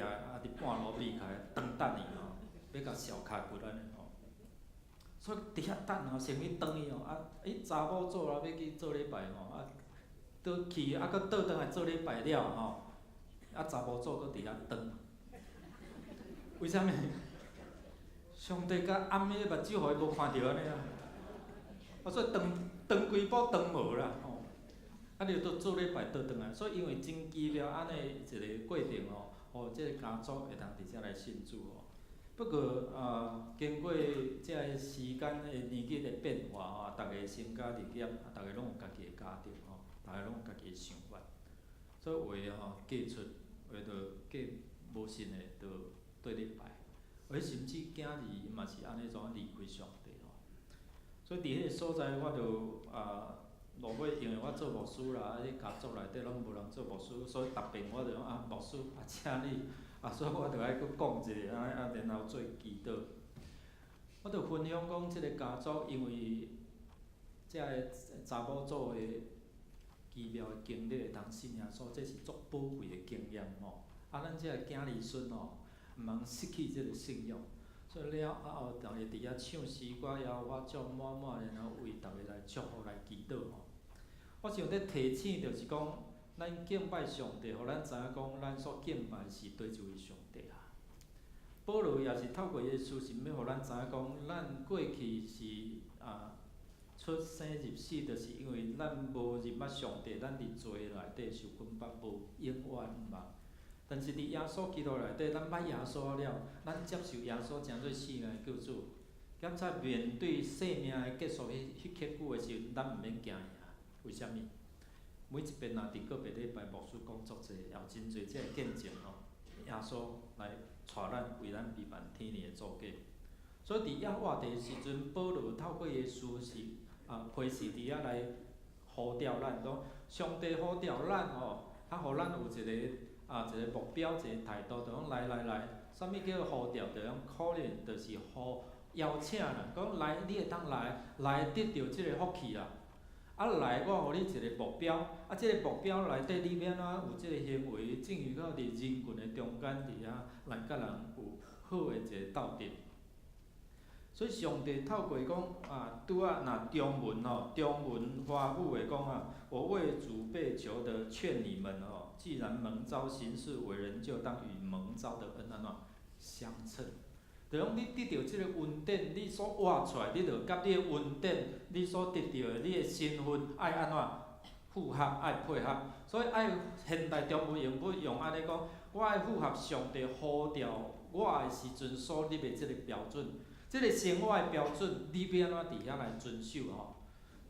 半路避开，长等伊要甲烧骹骨安尼吼。所以伫遐等先去等伊查某组要去做礼拜倒去佫倒转来做礼拜了查某组佫伫遐等。为啥物？上帝甲暗迄个目睭，互伊无看着安尼所以长规步长无啦你就做礼拜倒转来，所以因为真奇妙安尼一个过程互即个家族会通伫遮来信主不过经过即个时间的年纪的变化大家成家立业，大家拢有家己的家庭大家拢有家己的想法，所以话嫁出话着嫁无信的，着对礼拜，或甚至囝儿伊嘛是安尼怎离开上帝所以伫迄个所在，我着落尾因为我做牧师啦，迄家族内底拢无人做牧师，所以逐遍我着讲牧师请你所以我着爱佫讲一下然后做祈祷。我着分享讲即个家族，因为遮个查某组的奇妙的经历会通信耶稣，这是足宝贵的经验咱遮个囝儿孙毋通失去即个信仰。所以了后，逐个伫遐唱诗歌，也发祝满满，然后为逐个来祝福来祈祷我想咧提醒就是讲，咱敬拜上帝，互咱知影讲，咱所敬拜是对一位上帝保罗也是透过伊的书信，要互咱知影讲，咱过去是出生入死，就是因为咱无认捌上帝，咱伫罪内底受捆绑，无永远毋捌。但是伫耶稣基督内底，咱捌耶稣了，咱接受耶稣诚做生命的救主。检在面对生命的结束迄刻久的时阵，咱毋免惊呀。为虾米？每一遍伫个别礼拜牧师讲足济，也有真侪即个见证耶稣来带咱为咱备办天年的组价。所以伫遐活地的时阵，保罗透过伊的书信批示伫遐来呼召咱，讲上帝呼召咱互咱有一个目标，一个态度，就讲来，啥物叫呼召？就讲可能就是邀请啦，讲来你会当来得到即个福气啦。来我互你一个目标，即个目标内底你要安怎有即个行为，正如到伫人群的中间伫遐来甲人有好的一个斗阵。所以上帝透过讲拄啊，若中文中文华语的讲我为主被求的劝你们既然蒙召行事为人，就当与蒙召的恩相称。就讲你得到即个恩典，你所活出来，你着甲你的恩典，你所得到的你的身份爱安怎符合，爱配合。所以爱现代中文用语用安尼讲，我爱符合上帝呼召我的时阵所立的即个标准。即个生活的标准，你要安怎伫遐来遵守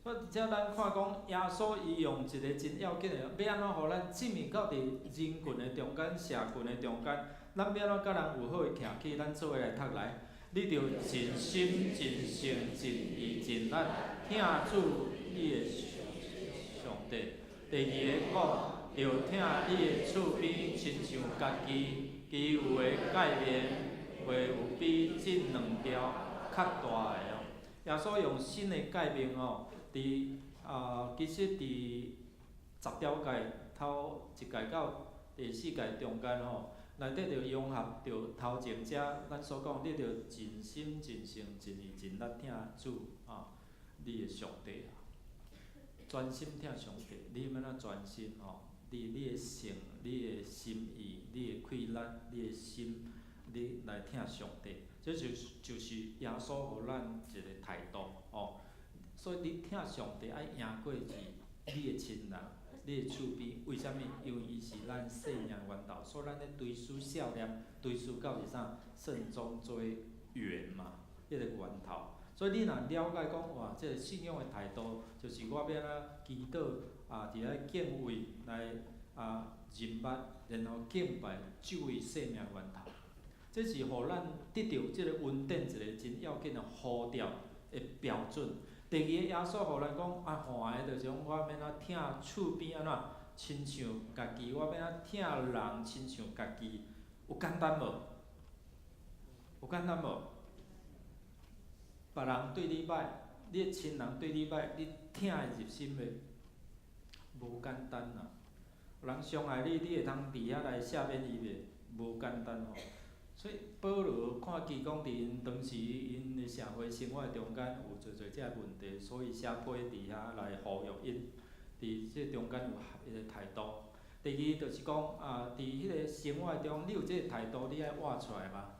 所以而且咱看讲，耶稣伊用一个真要紧的，要安怎互咱进入到伫人群的中间、社群的中间，咱要安怎甲人有好的徛起？咱做伙来读来，你着真心、真性、真意、真力，听主你的上帝。第二个讲，着听你的厝边亲像家己，其有的改变。袂有比即两条较大的耶稣用新的诫命伫其实伫10条诫头一诫到第4诫中间内底着融合着头前者咱所讲，你着真心、真性、真意、真力听主你的上帝专心听上帝，你要怎专心你的性、你的心意、你的气力、你的心。你来听上帝，这就是耶稣互咱一个态度所以你听上帝爱赢过去你的亲人、你的厝边，为虾米？因为伊是咱生命源头，所以咱咧随思少念，随思到是啥？慎终追远嘛，迄个源头。所以你若了解讲，哇，这个信仰的态度，就是我要安祈祷伫咧敬畏来认捌，然后敬拜这位生命源头。这是互咱得到即个恩典一个真要紧的呼召的标准。第二个耶稣互咱讲换的就是讲，我要安怎听厝边安怎亲像家己，我要安怎听人亲像家己，有简单无？有简单无？别人对你歹，你的亲人对你歹，你听会入心袂？无简单有人伤害你，你会通伫遐来赦免伊袂？无简单所以保罗看见讲，伫因当时因的社会生活中间有做遮个问题，所以写批伫遐来呼吁因，伫即中间有合一个态度。第二就是讲伫迄个生活中，你有即个态度，你爱活出来嘛？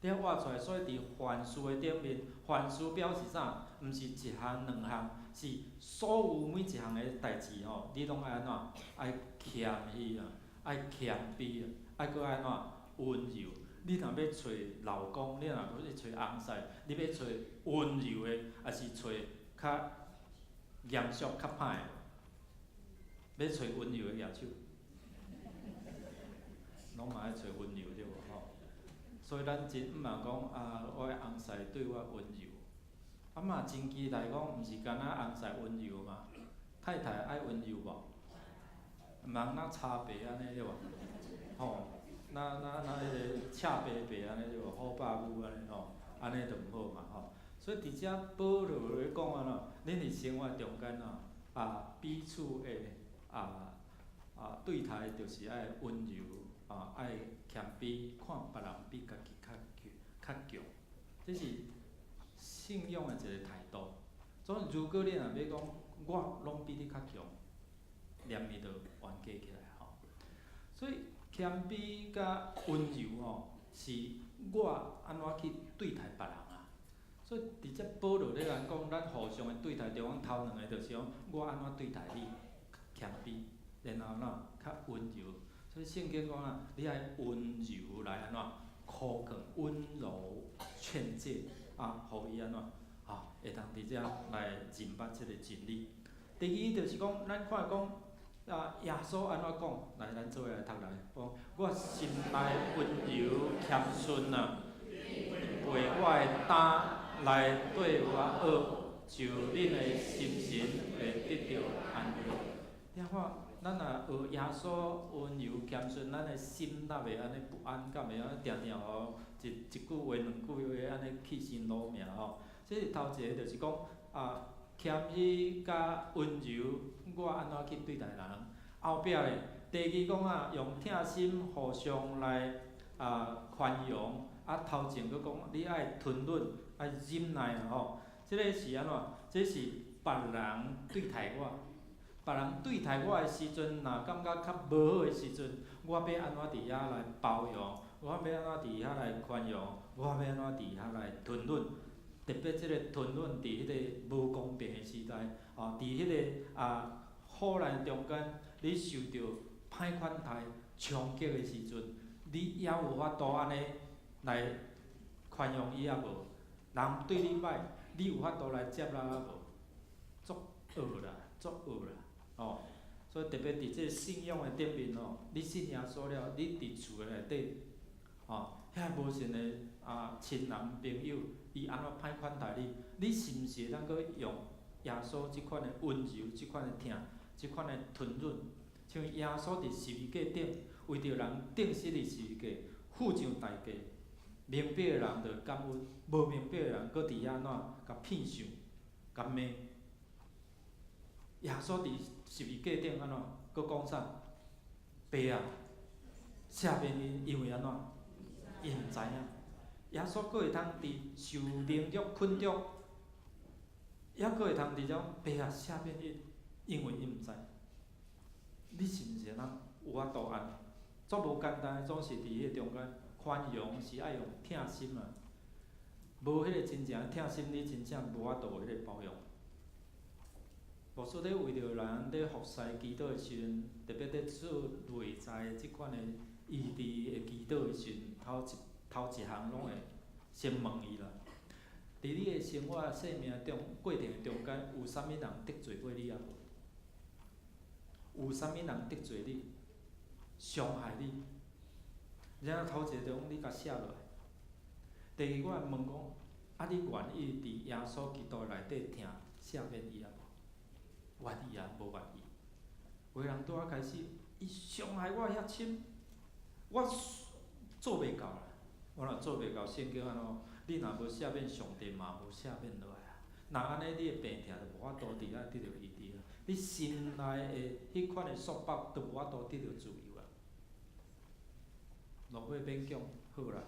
你爱活出来，所以伫凡事的顶面，凡事表示啥？毋是一项两项，是所有每一项的代志你拢爱安怎？爱谦虚爱谦卑爱搁安怎？温柔。你若要找老公，你若要找翁婿，你要找温柔的，还是找较严肃、较歹的？要找温柔的举手。拢嘛爱找温柔对无所以咱真毋茫讲我的翁婿对我温柔，嘛真期待讲，毋是干那翁婿温柔嘛？太太爱温柔无？毋通那差别安尼对无？那迄个赤白白安尼就好爸母安尼安尼就毋好嘛所以伫遮保罗咧讲恁伫生活中间彼此的对待就是爱温柔爱谦卑，看别人比家己较强，这是信仰的一个态度。所以如果你若要讲我拢比你较强，念伊就冤家起来所以。谦卑甲温柔是我安怎去对待别人所以伫遮保罗咧讲，咱互相的对待中间头两个就是讲，我安怎对待你，谦卑，然后较温柔。所以圣经讲你爱温柔来安怎苛刻、温柔劝诫互伊安怎会当伫遮来认捌即个真理。第二就是讲，咱看讲。耶稣安怎讲？来，咱做伙来读来。讲我心内温柔谦逊为我的担来对我学，就恁的心神会得到安慰。你看，咱若学耶稣温柔谦逊，咱的心哪袂安尼不安，敢袂安尼定定一句话两句话安尼起心落命这是头一个，就是讲谦虚甲温柔，我安怎去对待人？后壁咧，第二讲用疼心互相来宽容，啊头前佫讲你爱吞忍，爱忍耐啊吼。即个是安怎？这是别人对待我，别人对待我的时阵，若感觉较无好的时阵，我要安怎伫遐来包容？我要安怎伫遐来宽容？我要安怎伫遐来吞忍？特别即个吞忍伫迄个无公平的时代，伫迄个苦难中间，你受到歹款待、冲击的时阵，你也有法度安尼来宽容伊啊无？人对你歹，你有法度来接纳啊无？足恶啦，足恶啦，哦。所以特别伫即个信仰的顶面哦，你信耶稣了，你伫厝的内底，遐无信的亲人朋友，伊安怎歹款待你，你是毋是会当搁用耶稣即款的温柔、即款的疼、即款的吞忍？像耶稣伫十字架顶，为着人钉死伫十字架，付上代价。明白的人就感恩，无明白的人搁伫遐安怎甲骗上、甲骂。耶稣伫十字架顶安怎？搁讲啥？爸啊，赦免因，因为安怎？因毋知影。耶稣搁会通伫受凌辱、困辱，还搁会通伫种爸啊，赦免因，因为因毋知。你是毋是通有法度安尼？足无简单，总是伫迄中间宽容是爱用疼心啊。无迄个真正疼心，你真正无法度有迄个包容。无说咧为着人咧服侍祈祷的时阵，特别咧做内在即款的医治的祈祷的时阵，头一项拢会先问伊啦。伫你的生活生命中过程中间，有啥物人得罪过你啊无？有啥物人得罪你、伤害你？然后头一个就讲你甲写落来。第二，我会问讲，你愿意伫耶稣基督内底听赦免伊啊无？愿意啊，无愿意。有人拄仔开始，伊伤害我遐深，我做袂到啦。我若做袂到，圣经安怎？你若无赦免，上帝嘛无赦免落来啊。若安尼，你的病痛就无法度伫遐得到医治啊。你心内的迄款的束缚，都无法度得到自由啊。落尾免讲，好啦，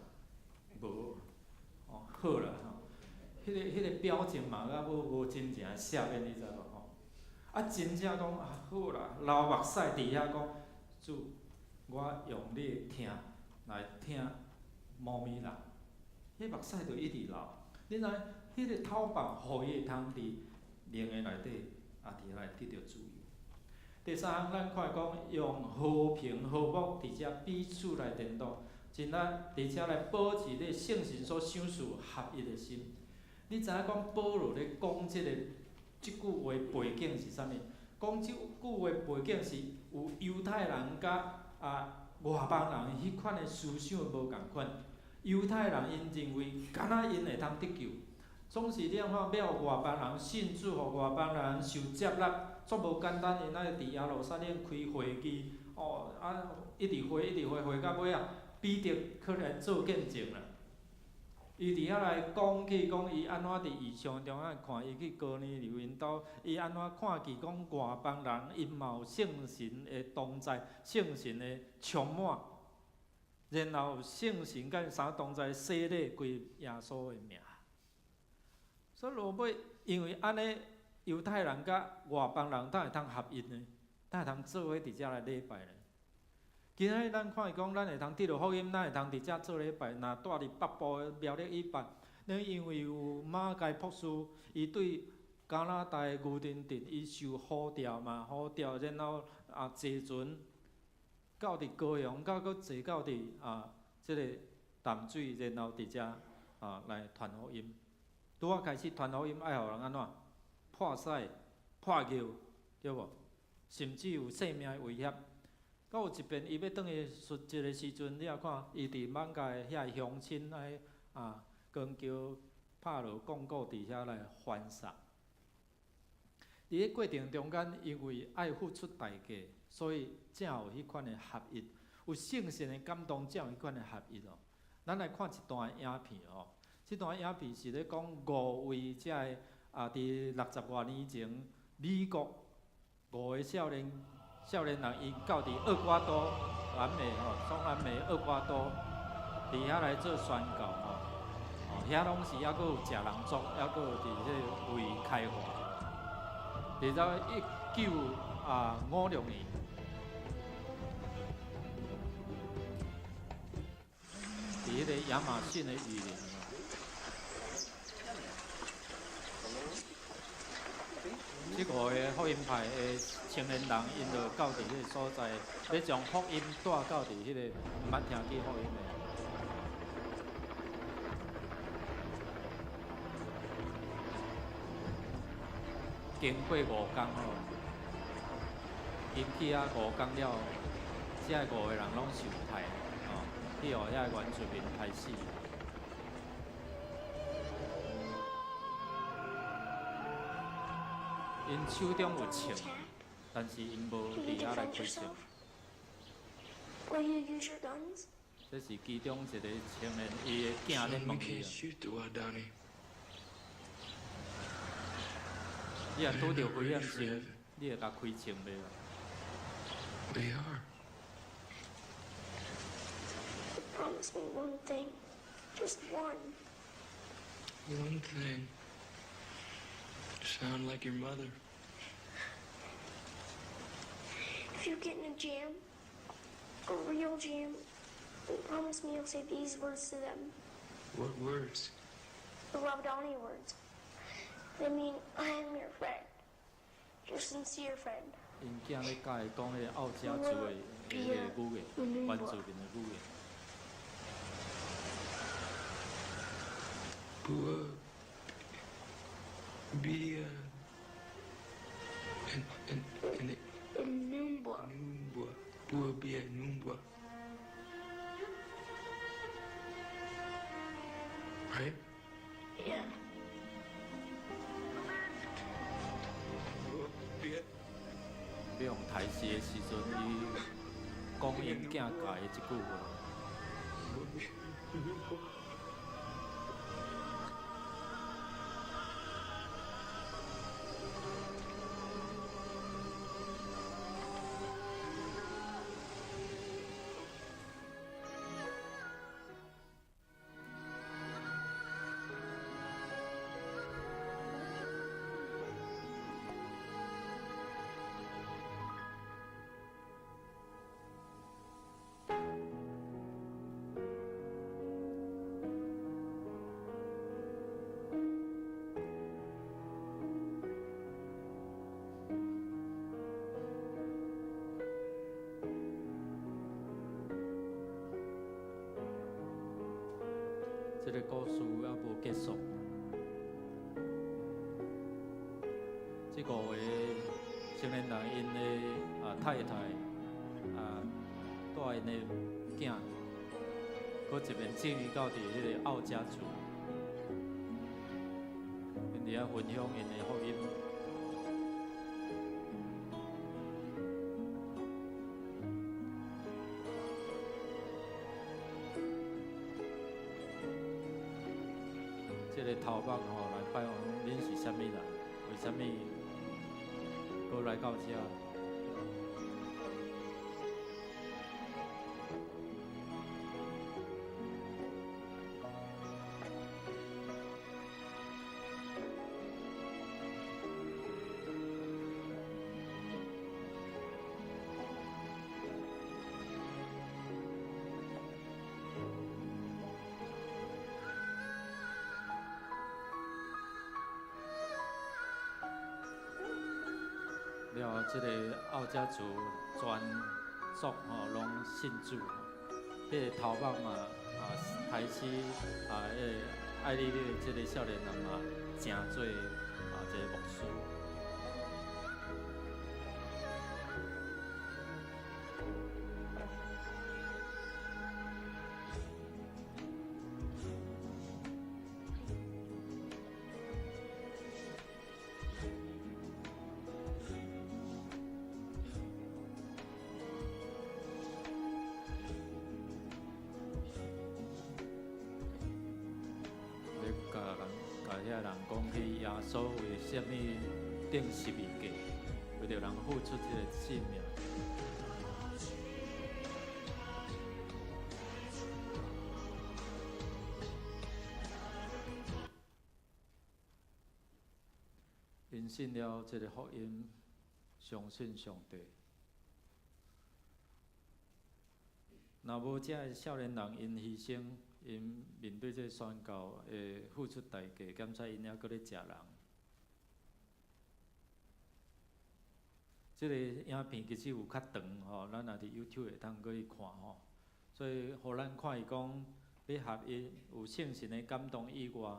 无，好啦吼。迄个表情嘛，甲无真正赦免，你知无？真正讲好啦，流目屎伫遐讲，主，我用你的疼来疼猫咪人，迄目屎就一直流。你知，迄个头棒，互伊会通伫灵的内底，伫遐来得到自由。第三项，咱看讲用和平和睦伫遮彼此来联络，真咱伫遮来保持咧圣神所想事合一的心。你知影讲保罗咧讲即句话背景是啥物？讲即句话背景是有犹太人甲外邦人迄款的思想无共款。犹太人因认为，敢若因会通得救，总是你看要有外邦人信主，互外邦人受接纳，足无简单。因爱伫耶路撒冷开会议，一直会到尾啊，彼得去来做见证啦。伊伫遐来讲起讲伊安怎伫异象中看伊去哥尼流因兜，伊安怎看见讲外邦人因嘛有圣神的同在，圣神的充满，然后圣神甲三同在洗礼归耶稣的名。所以落尾，因为安尼犹太人甲外邦人才会通合一呢，才会通做伙伫遮来礼拜呢。今仔咱看伊讲，咱会通得到福音，咱会通伫遮做礼拜。若住伫北部的苗栗以北，因为有马街博士，伊对加拿大牛津镇，伊受呼召嘛，呼召，然后坐船到伫高雄，到搁坐到伫即个淡水，然后伫遮来传福音。拄仔开始传福音，爱互人安怎？破屎、破尿，对无？甚至有性命的威胁。到有一遍，伊要转去述职的时阵，你也看，伊伫艋舺遐乡亲来光桥拍落广告伫遐来翻送。伫咧过程中间，因为爱付出代价，所以才有迄款的合一，有圣神的感动，才有迄款的合一哦。咱来看一段影片哦，这段影片是咧讲5位遮个伫60多年前，美国5个少年人，因到伫厄瓜多南美中南美厄瓜多伫遐来做宣教吼，遐拢是还佫有食人族，还佫有伫迄位开化。伫到1956年，伫迄个亚马逊的雨林。即5个福音派的青年人，因就到伫迄个所在，要将福音带到伫迄个毋捌听见福音的。经过5工吼，因去5工了，遮5个人拢受害，去互遐原住民害死。因手中有枪，但是因无伫遐来开枪。 Will you use your guns? 这是其中一个青年，伊的囝咧 Son, 问 we 伊 can't 啊， shoot the Wadani. 你若拄着危险性，你会甲开枪袂啦？ We are. Promise me one thing. Just one. One thing. Sound like your mother. If you get in a jam, a real jam, then promise me you'll say these words to them. What words? The Rawdani words. They mean, I am your friend. Your sincere friend. 因囝咧甲伊讲迄个奥家族的迄个语言，原住民的语言。 Bua. Bia. And Numbwa. Numbwa. Bua Bia Numbwa. Right? Yeah. Bua Bia. 要用台词的时阵，伊讲因囝教的即句话。 Bua Bia Numbwa. 这个故事还无结束。这5个青年人，因的太太带因的囝，搁一面进入到伫迄个奥家族，因伫遐分享因的福音。 这个头目吼来拜访恁是啥物人？为啥物搁来到遮？了后，即个奥家族全族吼拢信主，迄个头目嘛开始迄个爱你的即个少年人嘛，成做一个牧师。 遐人讲去耶稣为什么钉十字架？为着人付出这个性命。因信了这个福音，相信上帝。若无遮个少年人因牺牲，因面对这宣教会付出代价，检查因还搁咧食人。即个影片其实有较长吼，咱若伫 YouTube 会通过去看吼。所以，互咱看伊讲要合一，有圣神的感动以外，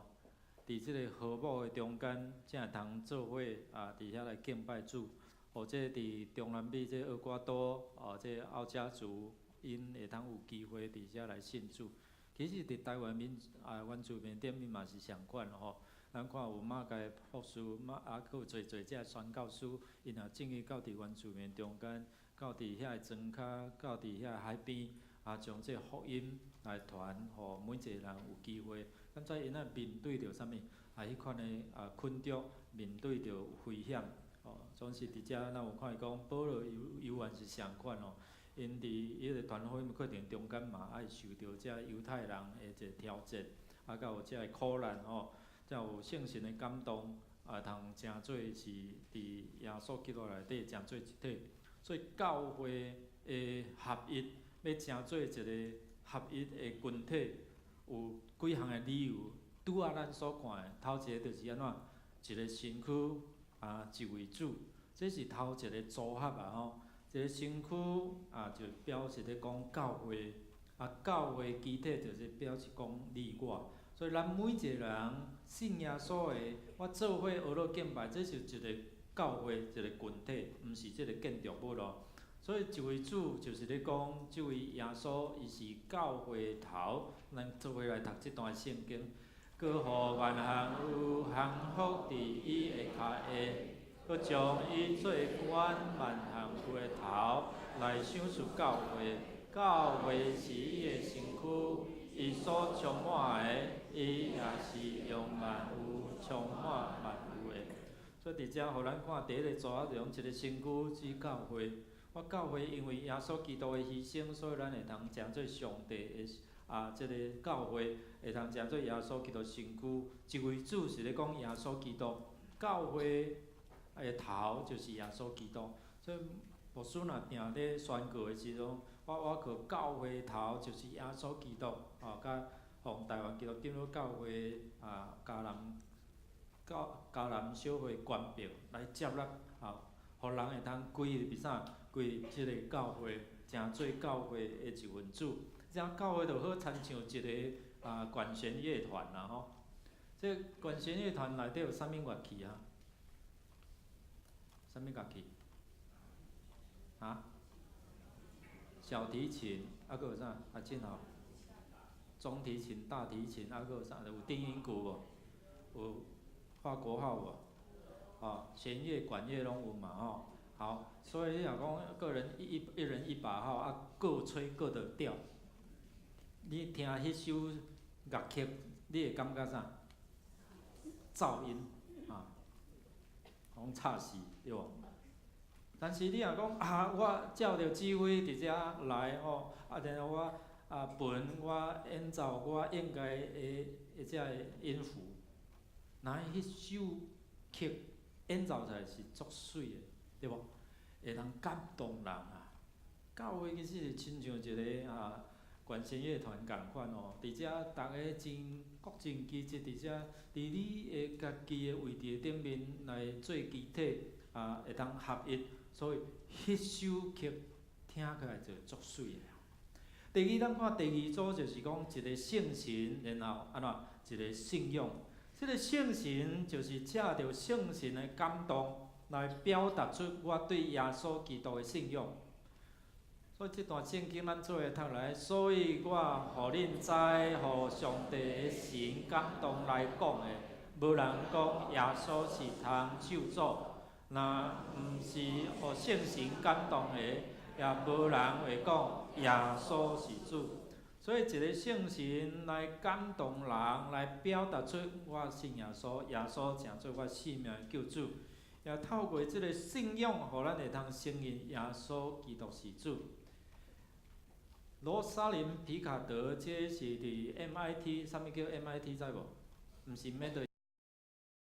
伫即个和睦的中间，才会通做伙伫遐来敬拜主。或者伫中南美这厄瓜多这奥家族，因会通有机会伫遮来信主。其实伫台湾原住民顶面嘛是相款吼。咱看有马街牧师，佫有侪遮宣教师，因也正义到伫原住民中间，到伫遐个庄脚，到伫遐海边，将这福音来传，互每一个人有机会。敢知因面对着啥物？迄款的困局，面对着危险，总是伫遮咱有看伊讲，保罗犹原是相款哦。因伫迄个传福音过程中间嘛，爱受着遮犹太人的一个挑战，甲有遮个苦难吼。才有圣神的感动，通诚做是伫耶稣基督内底诚做一体。所以教会的合一，要诚做一个合一的群体，有几项的理由。拄仔咱所看的，头一个就是安怎，一个身躯一位主，这是头一个组合吼。一个身躯就表示咧讲教会，教会基体就是表示讲你我。所以咱每一个人信耶稣的，我做伙学了敬拜，这是一个教会一个群体，毋是即个建筑物咯。所以一位主就是咧讲，即位耶稣伊是教会头，咱做伙来读即段圣经。佮互万项有幸福伫伊的骹下，佮将伊做管万项有的头，来想出教会。教会是伊的身躯。伊所充满的，伊也是用万有充满万有的。所以伫遮，互咱看第一个组合中，一个身躯是教会。我教会因为耶稣基督的牺牲，所以咱会通诚做上帝的即个教会会通诚做耶稣基督身躯。一位主是咧讲耶稣基督，教会的头就是耶稣基督。所以牧师若定咧宣告的时阵，我靠教会头就是耶稣基督，甲互台湾基督长老教会迦南小会官兵来接纳，互人会通归入啥？归入即个教会，诚做教会的一份子。这样教会就好亲像一个管弦乐团啦吼。这管弦乐团内底有啥物乐器啊？啥物乐器？小提琴，佫有啥？真好。中提琴、大提琴，佫有啥？有定音鼓无？有画国号无？弦乐、管乐拢有嘛吼。好，所以你若讲个人一人一把吼，各吹各的调。你听迄首乐曲，你会感觉啥？噪音拢吵死，对无？但是你若讲我照着指挥伫遮来吼，然后我分我演奏我应该的遮个音符，那迄首曲演奏出来是足水的，对无？会通感动人啊！教会其实是亲像一个管弦乐团共款吼，伫遮逐个真各真积极伫遮，伫你的家己的位置顶面来做基体会通合一。所以，迄首曲听起来就足水的。第二，咱看第二组就是讲一个圣神，然后一个信仰。这个圣神就是借着圣神的感动来表达出我对耶稣基督的信仰。所以这段圣经咱做会读来，所以我互恁知，互上帝的神感动来讲的，无人讲耶稣是通救主。若毋是互圣神感动的，也无人会讲耶稣是主。所以一个圣神来感动人，来表达出我信耶稣，耶稣诚做我生命的救主。也透过即个信仰，互咱会通承认耶稣基督是主。罗莎琳皮卡德，这是伫 MIT， 啥物叫 MIT 知无？毋是 Made